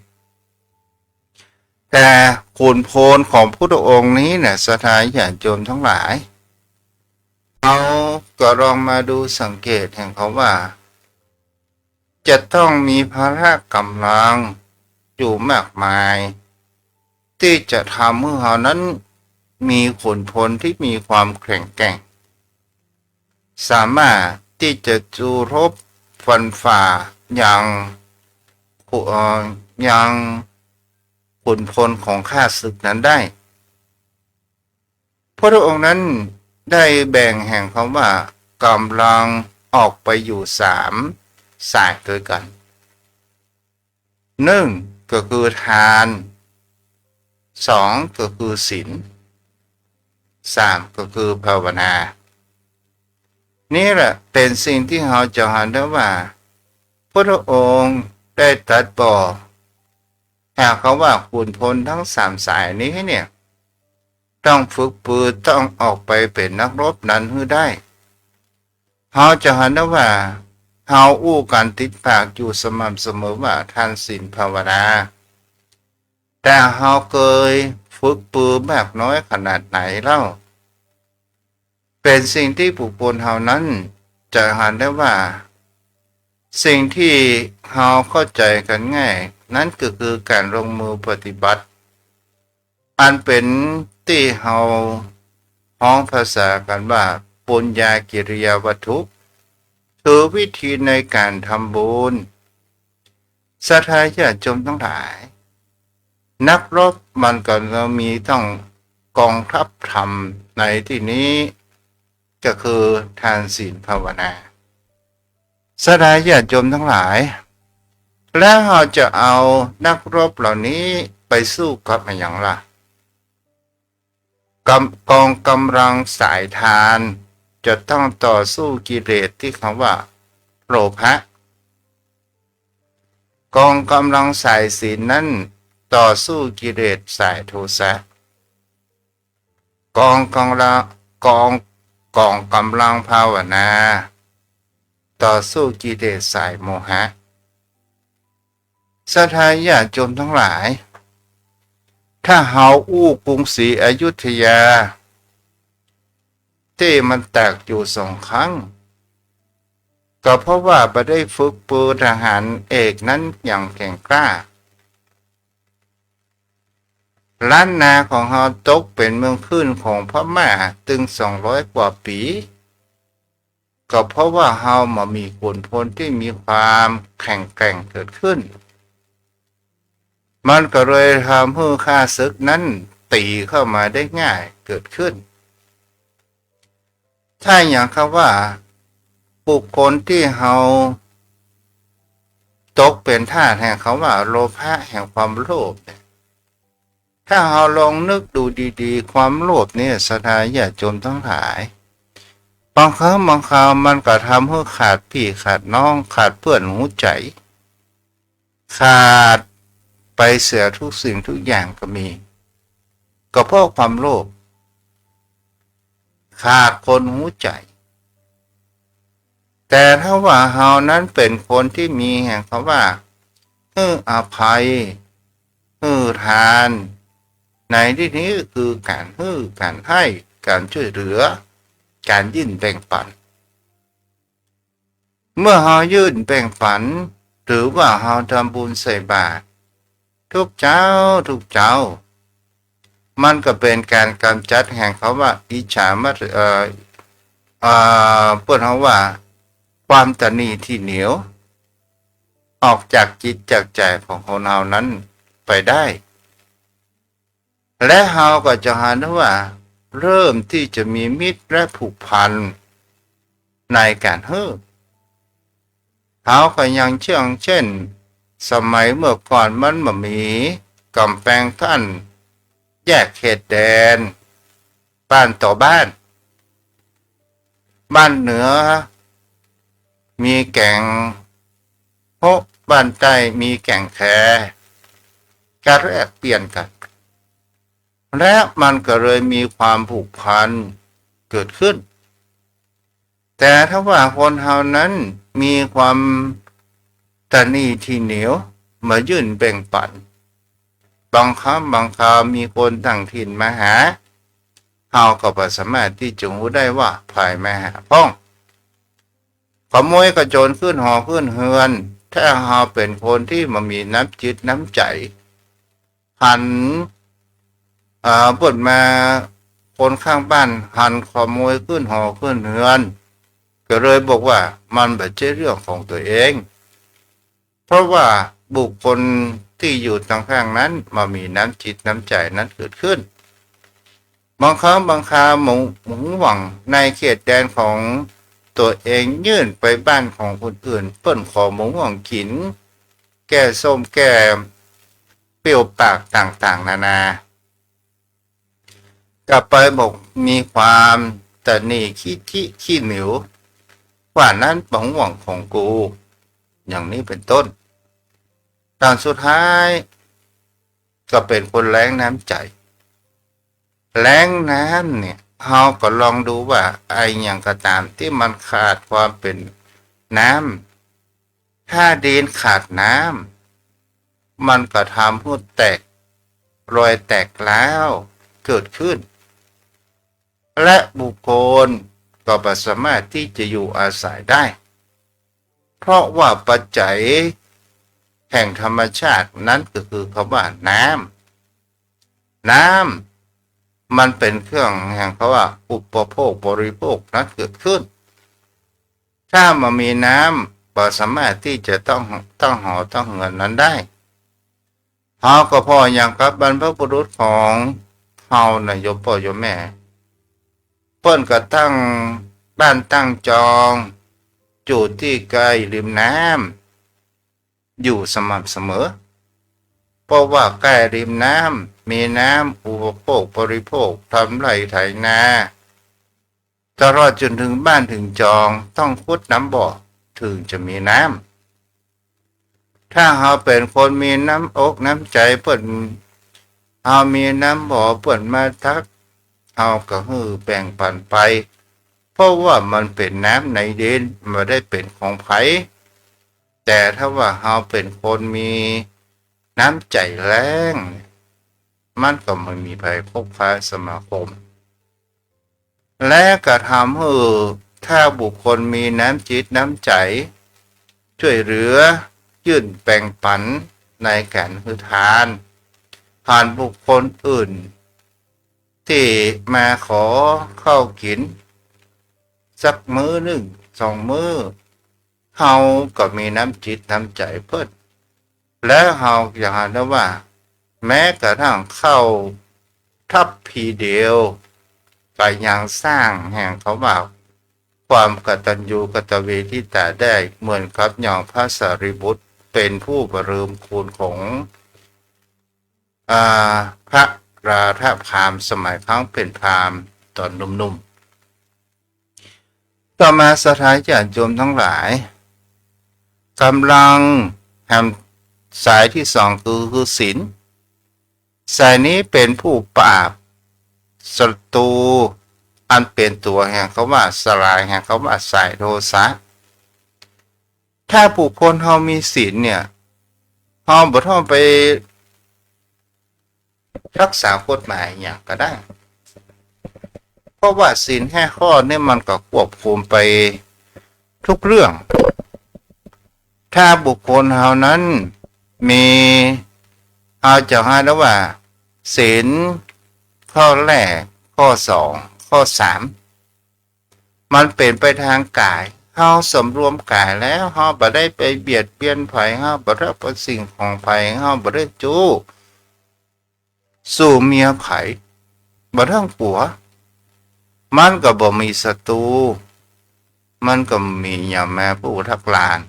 แต่ขุนพลของพระองค์นี้เนี่ยสถาญาติโยมทั้งหลายเราก็ลองมาดูสังเกตแห่งเขาว่าจะต้องมีพละกำลังอยู่มากมายที่จะทำให้เขานั้นมีขุนพลที่มีความแข็งแกร่งสามารถที่จะจูรบฟันฝ่าอย่างขุนพลของข้าศึกนั้นได้พระองค์นั้นได้แบ่งแห่งคำว่ากำลังออกไปอยู่3สายด้วยกัน1ก็คือทาน2ก็คือศีล3ก็คือภาวนานี่แหละเป็นสิ่งที่เราจะเห็นได้ว่าพระองค์ได้ตรัสบอกหากเขาว่าขุนพลทั้ง3สายนี้เนี่ยต้องฝึกปืนต้องออกไปเป็นนักรบนั้นให้ได้เราจะเห็นได้ว่าเราอู้กันติดปากอยู่สม่ำเสมอว่าทานศีลภาวนาแต่เราเคยฝึกปืนมากน้อยขนาดไหนเล่าเป็นสิ่งที่บุคคลเฮานั้นจะเห็นได้ว่าสิ่งที่เราเข้าใจกันง่ายนั่นก็คือการลงมือปฏิบัติอันเป็นที่เราฮ้องภาษากันว่าปุญญากิริยาวัตถุคือวิธีในการทำบุญศรัทธาญาติโยมทั้งหลายนักรบมันก็มีต้องกองทัพธรรมในที่นี้ก็คือทานศีลภาวนาศรัทธาญาติโยมทั้งหลายแล้วเราจะเอานักรบเหล่านี้ไปสู้กับอะไรอย่างล่ะกองกำลังสายทานจะต้องต่อสู้กิเลสที่คำว่าโลภะกองกำลังสายศีลนั้นต่อสู้กิเลสสายโทสะกองกำลังภาวนาต่อสู้กิเลสสายโมหะศรัทธาญาติโยมทั้งหลาย ถ้าเฮาอู้กรุงศรีอยุธยาที่มันแตกอยู่สองครั้งก็เพราะว่าบ่ได้ฝึกปูทหารเอกนั้นอย่างแข็งกล้าล้านนาของเฮาตกเป็นเมืองขึ้นของพม่าตึง200กว่าปีก็เพราะว่าเฮามามีขุนพลที่มีความแข็งแกร่งเกิดขึ้นมันก็เลยทำให้ข้าศึกนั้นตีเข้ามาได้ง่ายเกิดขึ้นถ้าอย่างคำว่าบุคคลที่เฮาตกเป็นทาสแห่งคำว่าโลภะแห่งความโลภถ้าเฮาลองนึกดูดีๆความโลภนี่สถาญาติโยมทั้งหลายบางครั้งบางคราวมันก็ทำให้ขาดพี่ขาดน้องขาดเพื่อนหูใจขาดไปเสียทุกสิ่งทุกอย่างก็มีก็เพราะความโลภขาดคนหูใจแต่ถ้าว่าเฮานั้นเป็นคนที่มีแห่งคำว่าอภัยทานในที่นี้ก็คือการให้การช่วยเหลือการยื่นแบ่งปันเมื่อเฮายื่นแบ่งปันหรือว่าเฮาทำบุญใส่บาตรทุกเจ้ามันก็เป็นการกำจัดแห่งเขาว่าอิจฉามัตเพื่อนเขาว่าความตนีที่เหนียวออกจากจิตจากใจของคนเฮานั้นไปได้และเฮาก็จะเห็นว่าเริ่มที่จะมีมิตรและผูกพันในการเฮาก็ยังเช่นสมัยเมื่อก่อนมันบ่มีกำแพงกั้นแยกเขตแดนบ้านต่อบ้านเหนือมีแก่งโฮบ้านใต้มีแก่งแคการแลกเปลี่ยนกันและมันก็เลยมีความผูกพันเกิดขึ้นแต่ถ้าว่าคนเฮานั้นมีความตนีที่เหนียวมายื่นแบ่งปันบางครั้งบางคราวมีคนต่างถิ่นมาหาเฮาก็บ่สามารถที่จะรู้ได้ว่าภายมาหาพ้องขโมยกระโจนขึ้นหอขึ้นเฮือนถ้าเฮาเป็นคนที่มันมีน้ำจิตน้ำใจหันเปิดมาคนข้างบ้านหันขโมยขึ้นหอขึ้นเฮือนก็เลยบอกว่ามันไม่ใช่เรื่องของตัวเองเพราะว่าบุคคลที่อยู่ทางข้างนั้นมามีน้ำจิตน้ำใจนั้นเกิดขึ้นบางครั้งบางคราหมูหวังในเขตแดนของตัวเองยื่นไปบ้านของคนอื่นเปิ้นขอหมูหวังกินแก้ส้มแก้เปรี้ยวปากต่างๆนากลับไปบอกมีความตนีขี้เหนียวว่านั้นหวังของกูอย่างนี้เป็นต้นตอนสุดท้ายก็เป็นคนแล้งน้ำใจแล้งน้ำเนี่ยเฮาก็ลองดูว่าไอ้อย่างก็ตามที่มันขาดความเป็นน้ำถ้าดินขาดน้ำมันก็ทำให้แตกรอยแตกแล้วเกิดขึ้นและบุคคลก็ไม่สามารถที่จะอยู่อาศัยได้เพราะว่าปัจจัยแห่งธรรมชาตินั้นก็คือคำว่าน้ำมันเป็นเครื่องแห่งคำว่าอุปโภคบริโภคนั้นเกิดขึ้นถ้ามันมีน้ำก็สามารถที่จะต้องหอต้องเงินนั้นได้เฮาก็พออย่างกับบรรพบุรุษของเฮานะโยมพ่อโยมแม่เปิ้นก็ตั้งบ้านตั้งจองอยู่ที่ใกล้ริมน้ำอยู่สม่ำเสมอเพราะว่าใกล้ริมน้ำมีน้ำอุปโภคบริโภคทำไร่ไถนาตลอดจนถึงบ้านถึงจองต้องขุดน้ำบ่อถึงจะมีน้ำถ้าเราเป็นคนมีน้ำอกน้ำใจเปิ้นเรามีน้ำบ่อเปิ้นมาทักเราก็แบ่งปันไปเพราะว่ามันเป็นน้ำในดินไม่ได้เป็นของไผแต่ถ้าว่าเราเป็นคนมีน้ำใจแรง มันก็ไม่มีภัยพบค้าสมาคมและกระทำให้ถ้าบุคคลมีน้ำจิตน้ำใจช่วยเหลือยื่นแบ่งปันในการให้ทานผ่านบุคคลอื่นที่มาขอเข้ากินสักมื้อหนึ่งสองมื้อเฮาก็มีน้ำจิตน้ำใจเพิ่นและเฮาอย่างนั้นว่าแม้กระทั่งเข้าทัพพีเดียวไปยังสร้างแห่งเขาว่าความกตัญญูกตเวทิตาได้เหมือนกับอย่างพระสารีบุตรเป็นผู้ประเริมคุณของพระราธพราหมณ์สมัยครั้งเป็นพราหมณ์ตอนหนุ่มๆต่อมาสถานญาติโยมทั้งหลายกำลังทำสายที่สองคือศีลสายนี้เป็นผู้ปราบศัตรูอันเป็นตัวแห่งเขาว่าสลายแห่งเขาว่าสายโทสะถ้าบุคคลเฮามีศีลเนี่ยเฮาบ่ต้องไปรักษากฎหมายอย่างก็ได้เพราะว่าศีล5 ข้อเนี่ยมันก็ควบคุมไปทุกเรื่องถ้าบุคคลเฮานั้นมีเอาจะให้แล้วว่าศีลข้อแรกข้อ2ข้อ3มันเป็นไปทางกายเฮาสำรวมกายแล้วเฮาบ่ได้ไปเบียดเบียนไผเฮาบ่ได้เอาสิ่งของไผเฮาบ่ได้จู้สู่เมียไผบ่ทั้งผัวมันก็บ่มีศัตรูมันก็มีอย่าแม่ผู้ทักลาน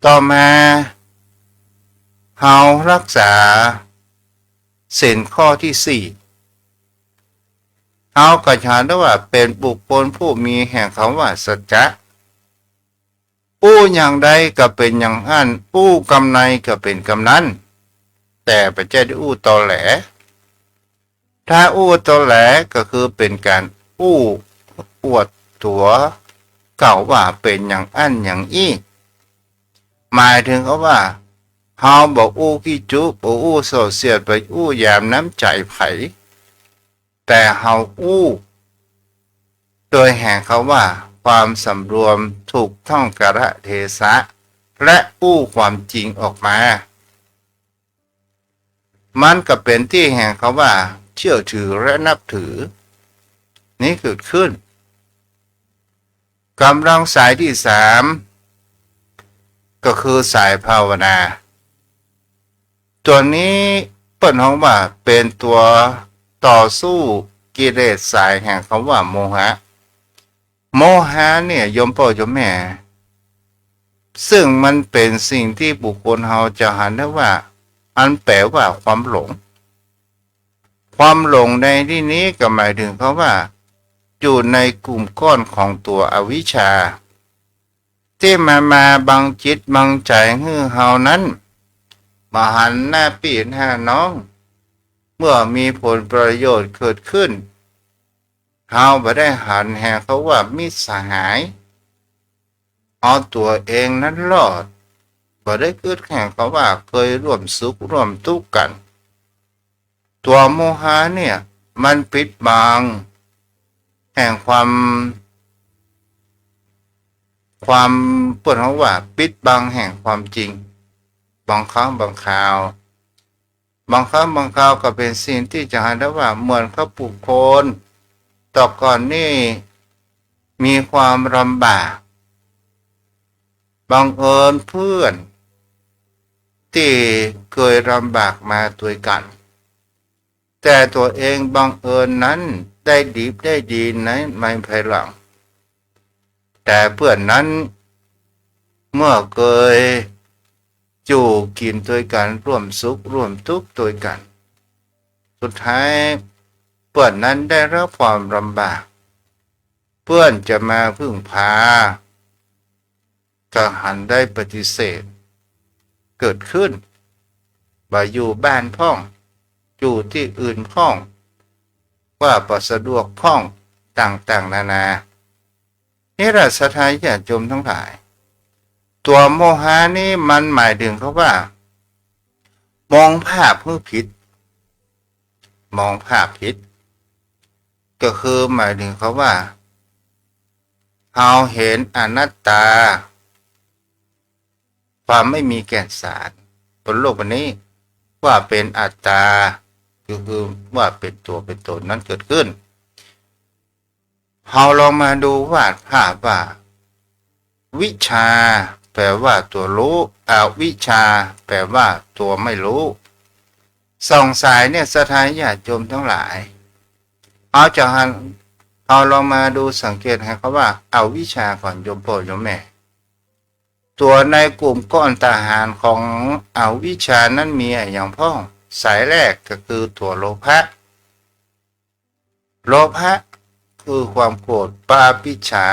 ต่อมาเฮารักษาศีลข้อที่4เฮาก็ฉานได้ว่าเป็นบุคคลผู้มีแห่งคำว่าสัจจะอู้อย่างใดก็เป็นอย่างนั้นอู้กำไรก็เป็นกำนั้นแต่ปัจจัยที่อู้ตอแหลถ้าอู้ตอแหลก็คือเป็นการอู้อวดตัวเก่าว่าเป็นอย่างอันอย่างอี้หมายถึงเขาว่าเฮาบอกอู้ขี้จุบอกอู้โซเสียดไปอู้ยามน้ำใจไผแต่เฮาอู้โดยแห่งเขาว่าความสำรวมถูกท่องกระเทศะและอู้ความจริงออกมามันก็เป็นที่แห่งเขาว่าเชื่อถือและนับถือนี้เกิดขึ้นกำลังสายที่3ก็คือสายภาวนาตัวนี้เปิ้นฮ้องว่าเป็นตัวต่อสู้กิเลสสายแห่งคำว่าโมหะโมหะเนี่ยโยมพ่อโยมแม่ซึ่งมันเป็นสิ่งที่บุคคลเฮาจะหันได้ว่าอันแปลว่าความหลงความหลงในที่นี้ก็หมายถึงเขาว่าอยู่ในกลุ่มก้อนของตัวอวิชชาที่มาบังจิตบังใจให้เฮานั้นมาหันหน้าปีนหาน้องเมื่อมีผลประโยชน์เกิดขึ้นเฮาบ่ได้หันแห่เขาว่ามิตรสหายเอาตัวเองนั้นรอดบ่ได้เกิดแห่งเขาว่าเคยร่วมสุขร่วมทุกข์กันตัวโมหะเนี่ยมันปิดบังแห่งความเปิดเขาว่าปิดบังแห่งความจริงบางครั้งบางคราวก็เป็นสิ่งที่จะหาได้ว่าเหมือนเขาปลูกโคนต่อก่อนนี่มีความลำบากบังเอิญเพื่อนที่เคยลำบากมาด้วยกันแต่ตัวเองบังเอิญนั้นได้ดีได้ดีนั้นไม่ภายหลังแต่เพื่อนนั้นเมื่อเคยอยู่กินด้วยกันร่วมสุขร่วมทุกข์ด้วยกันสุดท้ายเพื่อนนั้นได้รับความลำบากเพื่อนจะมาพึ่งพาก็หันได้ปฏิเสธเกิดขึ้นบ่อยู่บ้านพ่องอยู่ที่อื่นพ่องว่าบ่สะดวกพ่องต่างๆนานานี่แหละศรัทธาญาติโยมทั้งหลายตัวโมหะนี่มันหมายถึงเขาว่า มองภาพเพื่อผิดมองภาพผิดก็คือหมายถึงเขาว่าเราเห็นอนัตตาความไม่มีแก่นสารบนโลกวันนี้ว่าเป็นอัตตาคือว่าเป็นตัวเป็นตนนั้นเกิดขึ้นเราลองมาดูวาดภาพว่าวิชาแปลว่าตัวรู้อวิชาแปลว่าตัวไม่รู้สองสายเนี่ยสถานญาติโยมทั้งหลายเอาลองมาดูสังเกตให้เขาว่าเอาวิชาก่อนโยมพ่อโยมแม่ตัวในกลุ่มก้อนทหารของเอาวิชานั้นมีอย่างพ้องสายแรกก็คือตัวโลภะโลภะคือความโกรธปาปิจฉา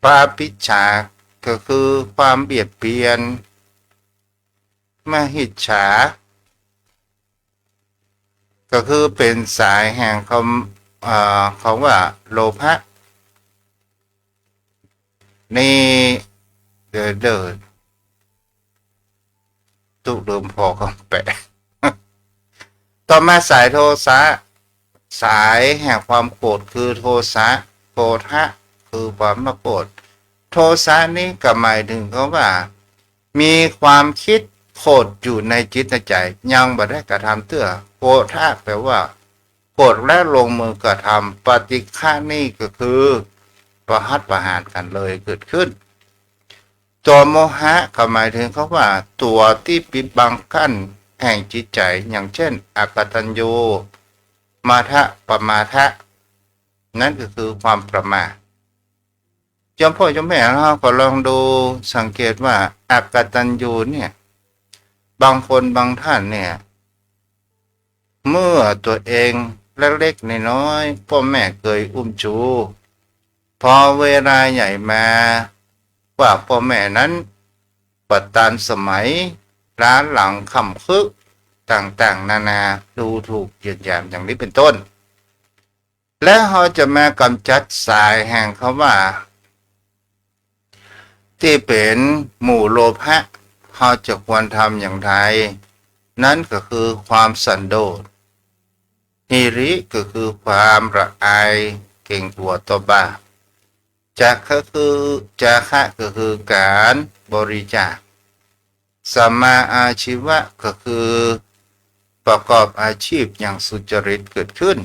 ปาปิจฉาก็คือความเบียดเบียนมหิจฉาก็คือเป็นสายแห่งเขาว่าโลภะนี่เดินตุเดิมพอก็แปะ ต่อมาสายโทสะสายแห่งความโกรธคือโทสะโกรธะคือความโกรธโทสะนี้ก็หมายถึงเขาว่ามีความคิดโกรธอยู่ในจิตในใจยังบ่ได้กระทำเตื้อโกรธะแปลว่าโกรธและลงมือกระทำปฏิฆานี่ก็คือประหัตประหารกันเลยเกิดขึ้นตัวโมหะก็หมายถึงเขาว่าตัวที่ปิดบังกั้นแห่งจิตใจอย่างเช่นอกตัญญูมาทะปมาทะนั่นก็คือความประมาทจอมพ่อจอมแม่เราก็ลองดูสังเกตว่าอกตัญญูเนี่ยบางคนบางท่านเนี่ยเมื่อตัวเองเล็กๆน้อยๆพ่อแม่เคยอุ้มชูพอเวลาใหญ่มาว่าพ่อแม่นั้นปัตตานสมัยล้าหลังคำคึกต่างๆนานาดูถูกเหยียดหยามอย่างนี้เป็นต้นและเขาจะมากำจัดสายแห่งเขาว่าที่เป็นหมู่โลภะเขาจะควรทำอย่างไรนั่นก็คือความสันโดษหิริก็คือความละอายเก่งกลัวต่อบาปจาคะก็คือการบริจาคสัมมาอาชีวะก็คือประกอบอาชีพอย่างสุจริตเกิดขึ้น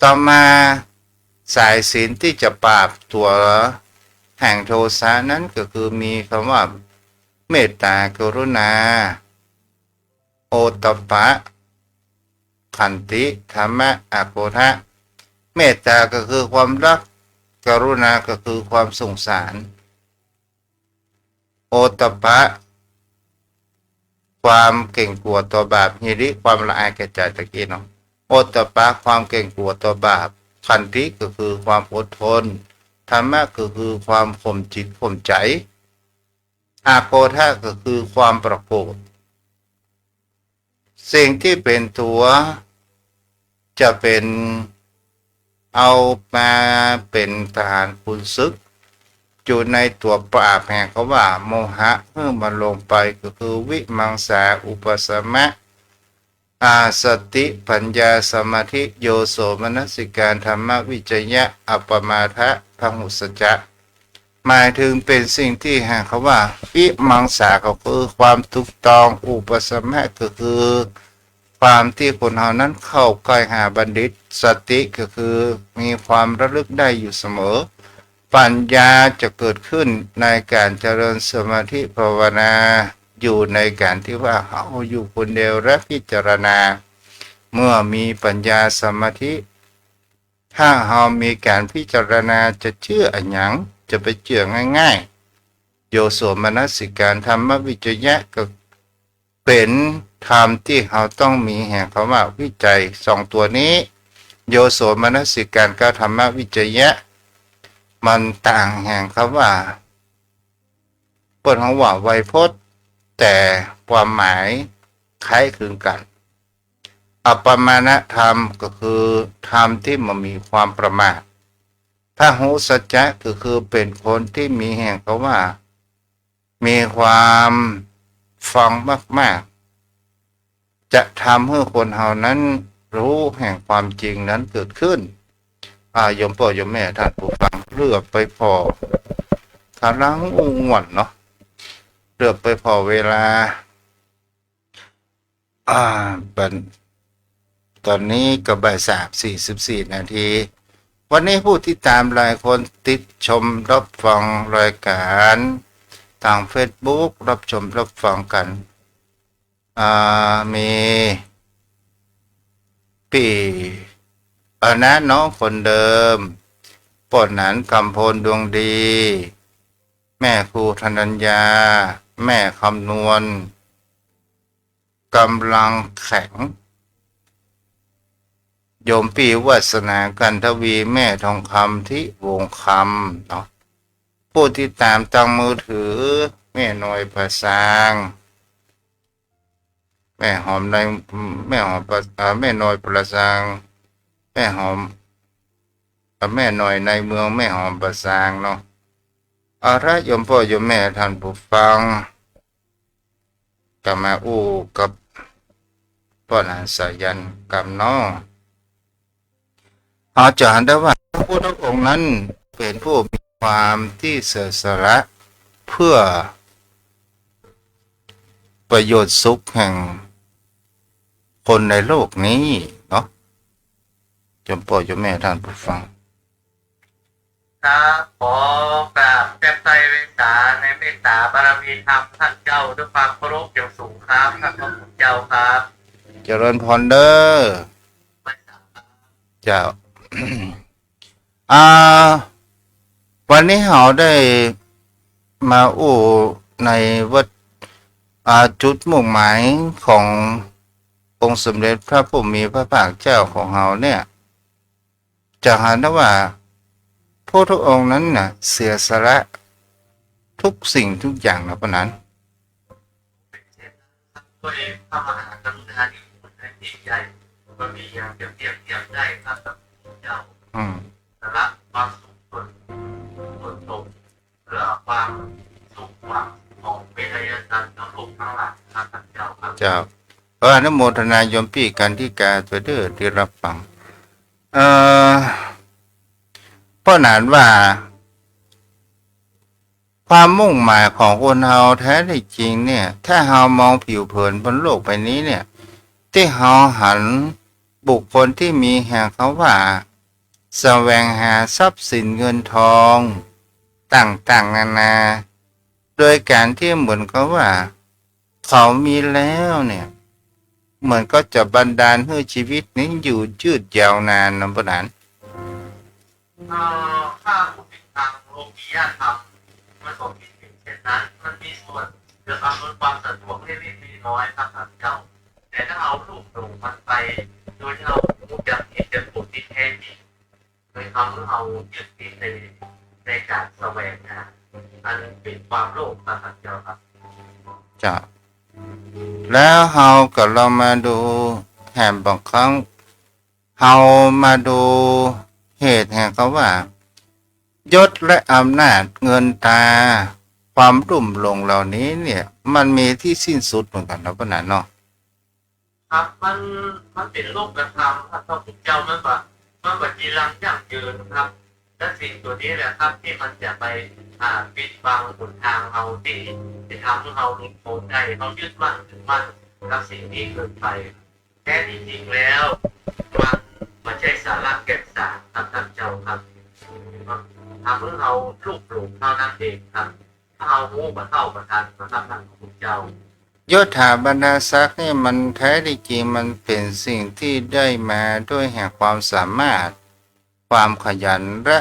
ต่อมาสายศีลที่จะปราบตัวแห่งโทสะนั้นก็คือมีคำว่าเมตตากรุณาโอตตัปปะขันติธรรมะอโกทะเมตตาก็คือความรักกรุณาก็คือความสงสารโอตตัปปะความเก่งกลัวต่อบาปหิริความละอายแก่ใจตะกี้เนาะโอตตัปปะความเก่งกลัวต่อบาปขันติก็คือความอดทนธรรมะก็คือความข่มจิตข่มใจอาโกทะก็คือความประโกฏสิ่งที่เป็นตัวจะเป็นเอามาเป็นทหารขุนศึกอยู่ในตัวปราบแห่งเขาว่าโมหะเมื่อมันลงไปก็คือวิมังสาอุปสมะอาสติปัญญาสมาธิโยโสมนสิการธรรมวิจยะอัปปมาทะพังหุสจะหมายถึงเป็นสิ่งที่หาเขาว่าวิมังสาก็คือความถูกต้องอุปสมะก็คือความที่คนเรานั้นเข้าใกล้หาบัณฑิตสติก็คือมีความระลึกได้อยู่เสมอปัญญาจะเกิดขึ้นในการเจริญสมาธิภาวนาอยู่ในการที่ว่าเขาอยู่คนเดียวและพิจารณาเมื่อมีปัญญาสมาธิถ้าเรามีการพิจารณาจะเชื่ออันหยังจะไปเชื่อง่ายๆโยโสมนสิการธรรมวิจยะก็เป็นธรรมที่เราต้องมีแห่งคำว่าวิจัยสองตัวนี้โยโสมนสิการกับธรรมวิจยะมันต่างแห่งคำว่าเปิดของว่าไวยพจน์แต่ความหมายคล้ายคลึงกันอัปปมาณธรรมก็คือธรรมที่มันมีความประมาทถ้าหูสัจจะก็คือเป็นคนที่มีแห่งเขาว่ามีความ ฟังมากๆจะทำให้คนเฮานั้นรู้แห่งความจริงนั้นเกิดขึ้นโยมพ่อโยมแม่ท่านผู้ฟังเลือกไปพอทารังอุงวนเนาะเลือกไปพอเวลาเป็นตอนนี้ก็บ่าย3:44 นาทีวันนี้ผู้ที่ตามหลายคนติดชมรับฟังรายการทาง Facebook รับชมรับฟังกันมีปีนะน้องคนเดิมปอดหนานกำพลดวงดี แม่ครูธนัญญาแม่คำนวณกำลังแข็งโยมปีวัสนากันทวีแม่ทองคำที่วงคำเนาะผู้ที่ตามทางมือถือแม่น้อยประสางแม่หอมในแม่หอมแม่น้อยประสางแม่หอมแม่น้อยในเมืองแม่หอมประสางเนาะถ้าโยมพ่อโยมแม่ท่านผู้ฟังก็มาอู้กับพ่อหลานสายันกับน้องจะเห็นได้ว่าพระพุทธองค์นั้นเป็นผู้มีความที่เสียสละเพื่อประโยชน์สุขแห่งคนในโลกนี้เนาะโยมพ่อโยมแม่ท่านผู้ฟังครับขอกราบแจ่มใสเวสาในเมตตาบารมีธรรมท่านเจ้าด้วยความเคารพอย่างสูงครับท่านพระคุณเจ้าครับเจริญพรเด้อเจ้า วันนี้เราได้มาอู้ในวัดจุดมุ่งหมายขององค์สมเด็จพระผู้มีพระภาคเจ้าของเราเนี่ยจะเห็นได้ว่าพระทุกองค์นั้นน่ะเสียสละทุกสิ่งทุกอย่างนะพะนั้นด้วยพระมหากรุณาธิคุณและยิ่งใหญ่ก็มีอย่างเปรียบเทียบได้ครับพระคุณเจ้าสละความสุขส่วนตกเพื่อความสุขความของเวทยสันทั้งโลกทั้งหลายครับท่านเจ้าครับเจ้าขออนุโมทนาโยมพี่กันที่กาตัวเด้อที่รับฟังเพราะนั้นว่าความมุ่งหมายของคนเฮาแท้ที่จริงเนี่ยถ้าเฮามองผิวเผินบนโลกใบนี้เนี่ยที่เฮาหันบุคคลที่มีแห่งเขาว่าแสวงหาทรัพย์สินเงินทองต่างๆนานาโดยการที่เหมือนกับว่าเขามีแล้วเนี่ยเหมือนก็จะบันดาลให้ชีวิตนี้อยู่ยืดยาวนานนะพะนั้นถ้าพูดถึงทางโลกียธรรมมันก็มีสิ่งเช่นนั้นมันมีส่วนเพื่ออำนวยความสะดวกเล็กๆน้อยๆครับท่านเจ้าแต่ถ้าเอาลูกหลงมันไปโดยที่เรารู้จักเหตุผลที่แท้จริงโดยทำให้เรายึดติดในการแสวงหาอันเป็นความโลภครับท่านเจ้าครับจ้ะแล้วเฮาก็เรามาดูแห่งบางครั้งเฮามาดูเหตุแห่งเขาว่ายศและอำนาจเงินตาความรุ่มหลงเหล่านี้เนี่ยมันมีที่สิ้นสุดเหมือนกันนะพะนั้นเนาะครับมันเป็นโลกธรรมครับพระพุทธเจ้ามันจีรังยั่งยืนครับและสิ่งตัวนี้แหละครับที่มันจะไปปิดบังหนทางเราที่จะทำให้เราหลุดพ้นได้เรายึดมั่นถือมั่นกับสิ่งนี้เกินไปแท้จริงแล้วมันไม่ใช่สาระแก่นสารครับท่านเจ้าครับทำให้เราลูกหลงเท่านั้นเองครับถ้าเราหูมาเท่าประทันนะครับท่านพระพุทธเจ้ายศถาบรรดาศักดิ์นี่มันแท้จริงมันเป็นสิ่งที่ได้มาด้วยแห่งความสามารถความขยันและ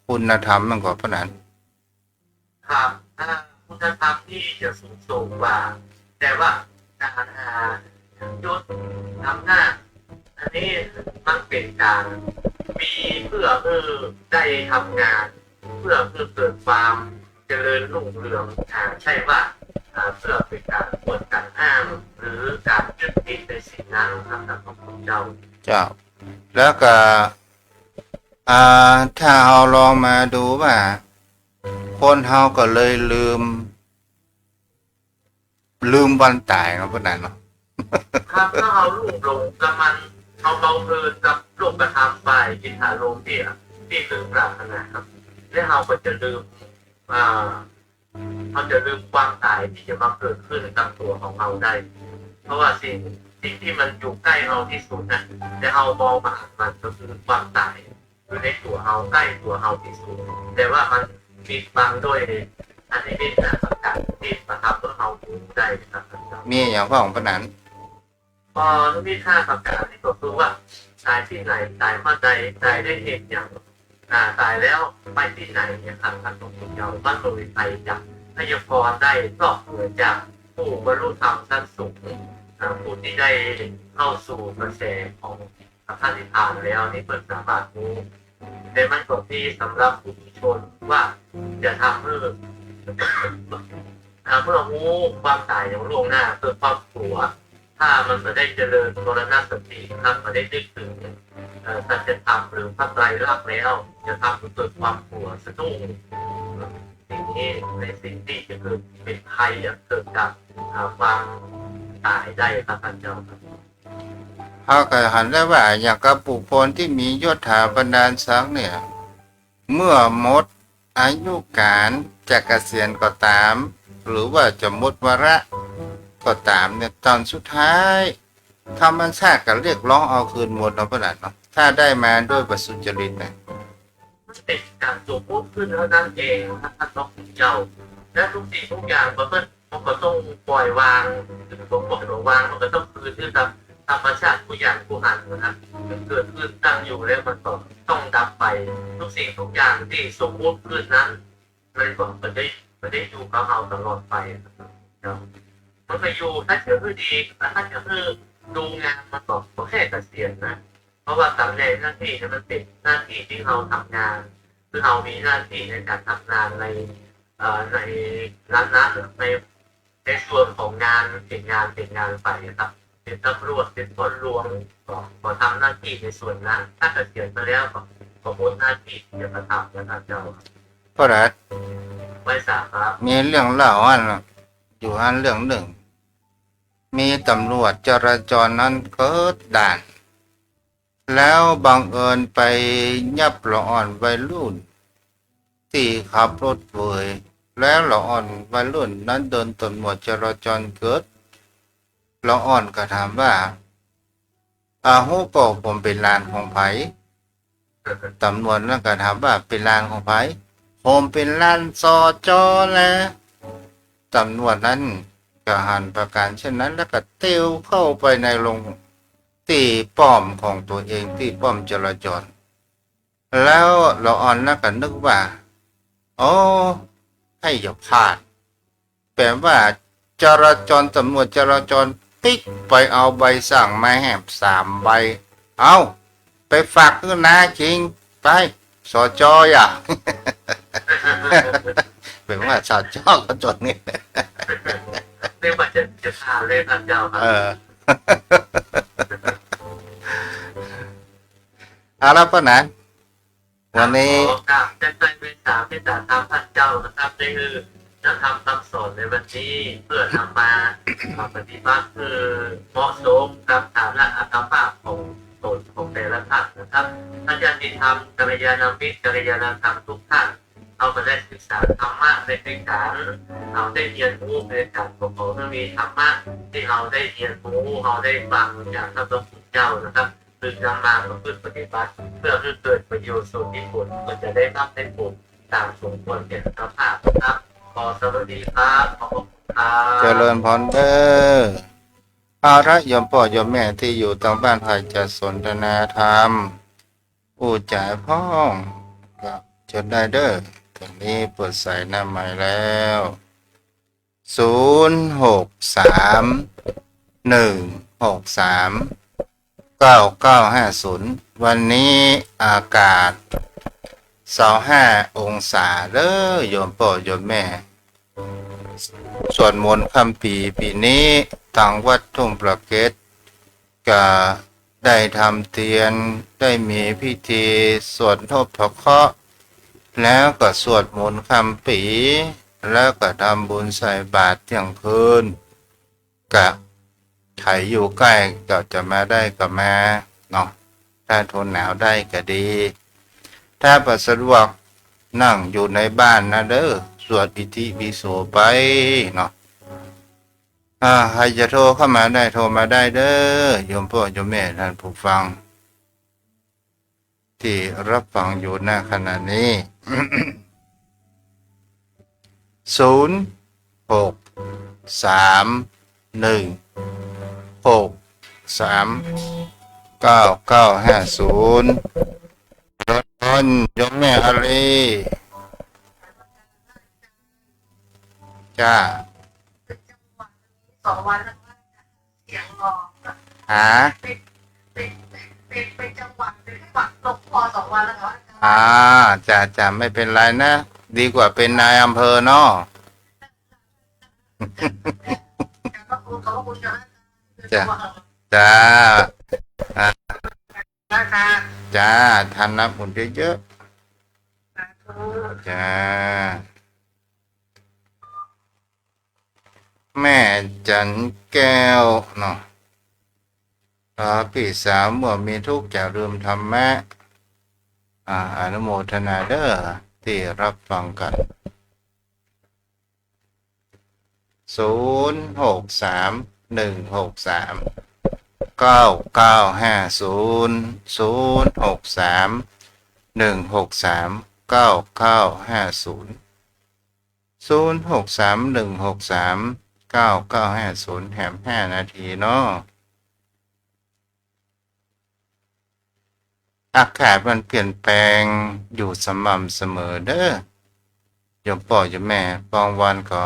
คุณธรรมมันก็พะนั้นครับคุณธรรมที่จะสูงส่งกว่าแต่ว่าการยศอำนาจอันนี้มันเป็นการมีเพื่อได้ทำงานเพื่อเกิดความเจริญรุ่งเรืองใช่ว่าเพื่อเป็นการอวดการอ้างหรือการยึดติดในสิ่งนั้นครับท่านพระพุทธเจ้าแล้วก็ถ้าเราลองมาดูว่าคนเฮาก็เลยลืม ลืมวันตายเนาะพวกนั้นเนาะ ครับถ้าเอาลูกลงกับมันเอาเบาเพลินกับลูกกระทำไปกินหาลมที่ลืมปรารถนาครับและเราก็จะลืมเราจะลืมความตายที่จะมาเกิดขึ้นกับตัวของเราได้ เพราะว่าสิ่งที่มันอยู่ใกล้เราที่สุดนะแต่เรามองมามันก็คือความตายอยู่ในตัวเราใกล้ตัวเราที่สุดแต่ว่ามันปิดบังด้วยอันนี้เป็นสังกัดที่ประทับเพื่อเราดูได้ครับ มีอย่างพ่อของพวกนั้น พอทุกที่ค่าประกาศนี่ก็คือว่าตายที่ไหนตายเมื่อใดตายได้เหตุอย่างตายแล้วไปที่ไหนเนี่ยครับท่านหลวงปู่เจ้าบ้านโดยไปจากพยากรณ์ได้ก็เกิดจากผู้บรรลุธรรมชั้นสูงผู้ที่ได้เข้าสู่กระแสของพระนิพพานแล้วนี่เปิดสามารถรู้แต่มันก็ที่สำหรับผู้ชนว่าจะทำเพื่อรู้ความตายอย่างล่วงหน้าเพื่อความกลัวถ้ามันไม่ได้เจริญมรณสติครับไม่ได้นึกถึงสัจธรรมหรือพระไตรลักษณ์แล้วจะทำให้เกิดความกลัวสะดุ้งสิ่งนี้ในสิ่งที่จะเกิดเป็นภัยเกิดจากความตายได้ครับท่านเจ้าครับ เขาก็หันได้ว่าอย่างกับบุคคลที่มียศถาบรรดาศักดิ์เนี่ย เมื่อหมดอายุการจะเกษียณก็ตาม หรือว่าจะหมดวาระก็ตามเนี่ยตอนสุดท้ายธรรมชาติก็เรียกร้องเอาคืนหมดเนาะพระนันเนาะถ้าได้มาด้วยประสุจริตนะ มันเป็นการสมมติขึ้นแล้วนั่นเองท่านต้องเจ้าและทุกสิ่งทุกอย่างมันก็ต้องปล่อยวางถึงผมปล่อยวางมันก็ต้องคืนที่ธรรมชาติผู้อย่างผู้หันนะครับเกิดขึ้นตั้งอยู่แล้วมันก็ต้องดับไปทุกสิ่งทุกอย่างที่สมมติขึ้นนั้นมันก็ไม่ได้อยู่กับเราตลอดไปนะครับมันไปอยู่ถ้าเกิดคือดีถ้าเกิดคือดูงานมันก็แค่เกษียณนะเพราะว่าตำแหน่งหน้าที่นั้นมันเป็นหน้าที่ที่เราทำงานคือเรามีหน้าที่ในการทำงานในนั้นในส่วนของงานเป็นงานไปครับเป็นตำรวจเป็นคนรวมก็ทำหน้าที่ในส่วนนั้นถ้าเกษียณไปแล้วก็หมดหน้าที่ที่จะทำนะครับเจ้า พระนัน ไม่ทราบครับ มีเรื่องเล่าอันอยู่อันเรื่องหนึ่ง มีตำรวจจราจรนั้นเกิดด่าน แล้วบังเอิญไปยับละอ่อนวัยรุ่นที่ขับรถเวยแล้วละอ่อนวัยรุ่นนั้นโดนตำรวจจราจรเกิดละอ่อนก็ถามว่าฮู้ก็ผมเป็นลานของไผตำรวจนั่นก็ถามว่าเป็นลานของไผผมเป็นลานสจแล้วตำรวจนั้นก็หันประการเช่นนั้นแล้วก็เตียวเข้าไปในโรงที่ป้อมของตัวเองที่ป้อมจราจร แล้วละอ่อนนั่นก็นึกว่าโอ้ให้อย่าพลาดแปลว่าจราจรตำรวจจราจรติ๊กไปเอาใบสั่งมาแหบ3 ใบเอาไปฝากขึ้นนาจริงไปสจอย่า เป็นว่าสจก็จดนี่ เรียกว่าจะทานเลยครับเจ้าครับ เอาละพ่อนะวันนี้ ครับจะใจเป็นสามเป็นสามท่านเจ้านะครับนี่คือนักธรรมคำสอนในวันนี้เพื่อนำมาปฏิบัติคือเหมาะสมกับฐานะอัตภาพของตนของแต่ละท่านนะครับท่านญาติธรรมกัลยาณมิตรกัลยาณธรรมทุกท่านเอาไปได้ศึกษาธรรมะในการเราได้เรียนรู้ในการของเขามีธรรมะที่เราได้เรียนรู้เราได้ฟังจากพระพุทธเจ้านะครับคือนำมาประพฤติปฏิบัติเพื่อให้เกิดประโยชน์ส่วนที่ผลก็จะได้รับได้ผลตามสมควรแก่สภาพนะครับขอสวัสดีครับขอบคุณครับ เจริญพรเด้อเอาละโยมพ่อโยมแม่ที่อยู่ทางบ้านภายจะสนทนาธรรมอู้จ่ายพ้องก็จดได้เด้อตอนนี้เปิดใส่หน้าใหม่แล้ว0631639950วันนี้อากาศ25 องศาเด้อโยมพ่อโยมแม่สวดมนต์ค่ำปีนี้ทางวัดทุ่งประเกศก็ได้ทำเทียนได้มีพิธีสวดทบทเคราะห์แล้วก็สวดมนต์ค่ำปีแล้วก็ทำบุญใส่บาตรเที่ยงคืน กะใครอยู่ใกล้ก็จะมาได้ก็มาเนาะถ้าทนหนาวได้ก็ดี ถ้าประสะดวกนั่งอยู่ในบ้านนะเด้อสวดอิติปิโสไปเนาะใครจะโทรเข้ามาได้โทรมาได้เด้อโยมพ่อโยมแม่ท่านผู้ฟัง ที่รับฟังอยู่ณขณะนี้ 0 6 3 1 6 3 9 9 5 0รถยนต์โยมแม่อารีจ้า 2 วันแล้วก็เสียงรอง หา เป็นจังหวัดเป็นจังหวัดตกพอ2 วันแล้วครับ จะไม่เป็นไรนะ ดีกว่าเป็นนายอำเภอเนาะ ขอบคุณนะ จ้ะ จ้า นะคะ จ้าทานน้ำอุ่นเยอะๆจ้า แม่จันแก้วเนาะพี่สาวเมื่อมีทุกข์อย่าลืมธรรมะอนุโมทนาเด้อที่รับฟังกัน 063-163-9950 แถม5 นาทีเนาะอากาศมันเปลี่ยนแปลงอยู่สม่ำเสมอเด้อโยมพ่อโยมแม่บางวันก็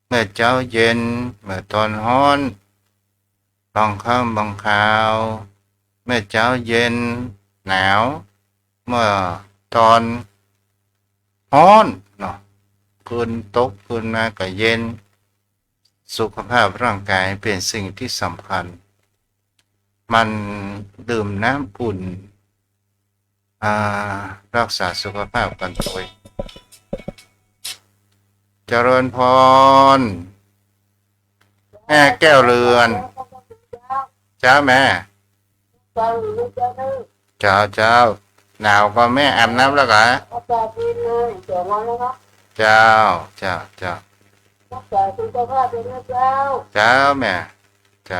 เมื่อเช้าเย็นเมื่อตอนร้อนบางครั้งบางคราวเมื่อเช้าเย็นหนาวเมื่อตอนร้อนเนาะคืนตกคืนมาก็เย็นสุขภาพร่างกายเป็นสิ่งที่สำคัญมันดื่มน้ำอุ่นรักษาสุขภาพกันตัวเจริญพรแม่แก้วเรือนจ้าแม่เจ้าหนาวก็แม่อาบน้ำแล้วเหรอเจ้าเจ้าแม่เจ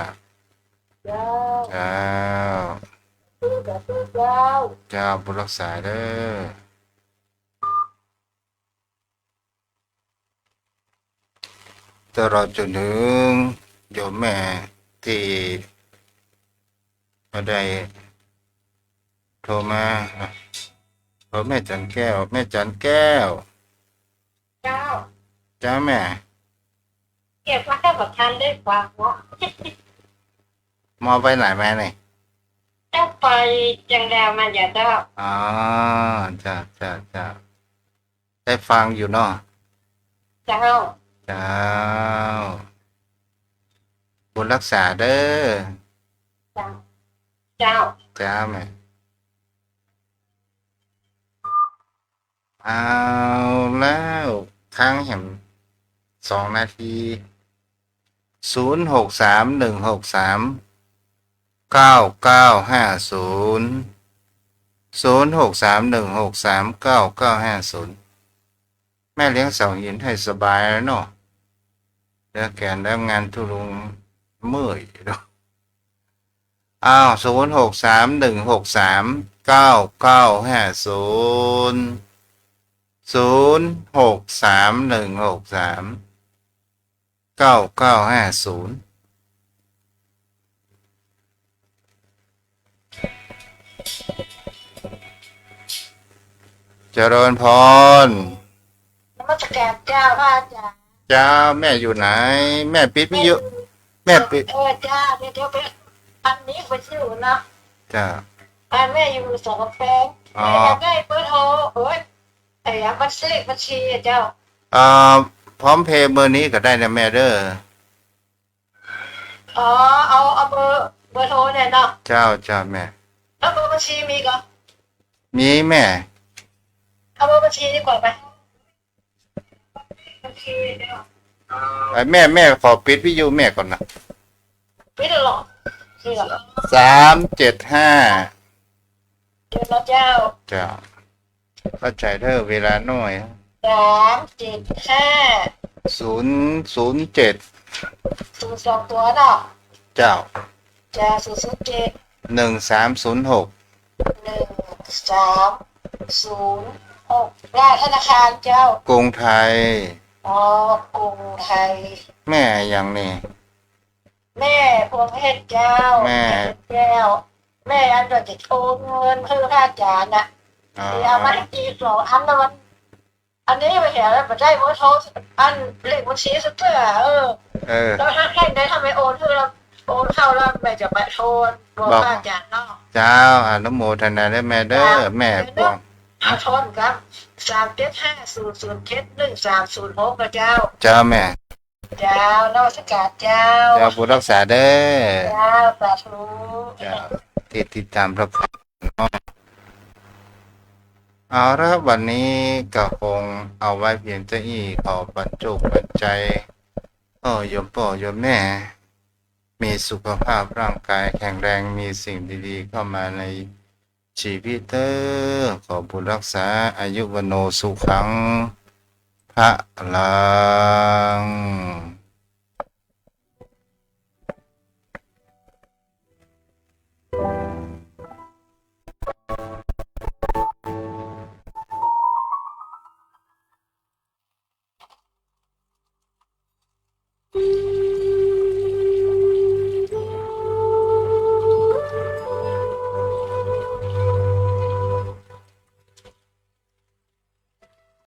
้าบุญรักษาเด้อตลอดจนถึงโยมแม่ที่มาได้โทรมาขอแม่จันแก้วจ้าแม่ เก็บมาแค่แบบทันได้กว่าเนาะ มอไปไหนแม่เนี่ย ถ้าไปจังแดวมันอย่าได้ จ้าได้ฟังอยู่เนาะ เจ้า บุญรักษาเด้อ เจ้า จ้าแม่เอาแล้วค้างแหม2 นาที 063-163-9950 063-163-9950 แม่เลี้ยงเสาหินให้สบายแล้วเนาะเดี๋ยวแกนแล้วงานทุลุงเมื่อยเนาะ063-163-9950 063-163-9950เจริญพร นมัสการเจ้าพระอาจารย์ เจ้าแม่อยู่ไหน แม่ปิดไม่เยอะแม่ปิด เจ้าเดี๋ยวไปอันนี้ไปชื่อนะ จ้า อันแม่อยู่สองแปลงแม่อยากได้เบอร์โทรแต่อยากบัญชีเจ้า พร้อมเพย์เบอร์นี้ก็ได้นะแม่เด้อ เอาเบอร์โทรเนี่ยเนาะ เจ้าแม่ แล้วเบอร์บัญชีมีก็ มีแม่ เอาเบอร์บัญชีดีกว่าไปบัญชีเดี๋ยว แม่ขอปิดวิทยุแม่ก่อนนะ ไม่ได้หรอกนี่หรอ 375เดี๋ยวนะเจ้า จ้าเข้าใจเด้อเวลาน้อย 375 007 02ตัวเนาะ เจ้า จ้า007 1306 1306ได้ธนาคารเจ้าก รุงไทย อ๋อกรุงไทย แม่อย่างนี้ แม่พวงเพชรเจ้า แม่ แก้วแม่อันเดียวจะโอนเงินเพื่อค่าจานน่ะ อ๋อ เดี๋ยวเอามาให้ตี2อันนะอันนี้ไปเห็นแล้วมันได้เบอร์โทรอันเลขบัญชีสักเพื่อแล้วถ้าแข่งได้ทำไมโอนคือเราโอนเข้าแล้วแม่จะไปโทรบอกค่าจานเนาะ เจ้าอนุโมทนาได้แม่เด้อแม่พวง เอาโทนครับ37500711306นะเจ้า เจ้าแม่ เจ้านวัตการเจ้า เจ้าผู้รักษาเด้อ เจ้าสาธุ เจ้าที่ติดตามรับฟังเนาะเอาละครับวันนี้ก็คงเอาไว้เพียงเท่านี้ขอบรรจุปัจจัยโยมพ่อโยมแม่ มีสุขภาพร่างกายแข็งแรงมีสิ่งดีๆเข้ามาในชีวิตเด้อขอบุญรักษาอายุวโนสุขังพระลัง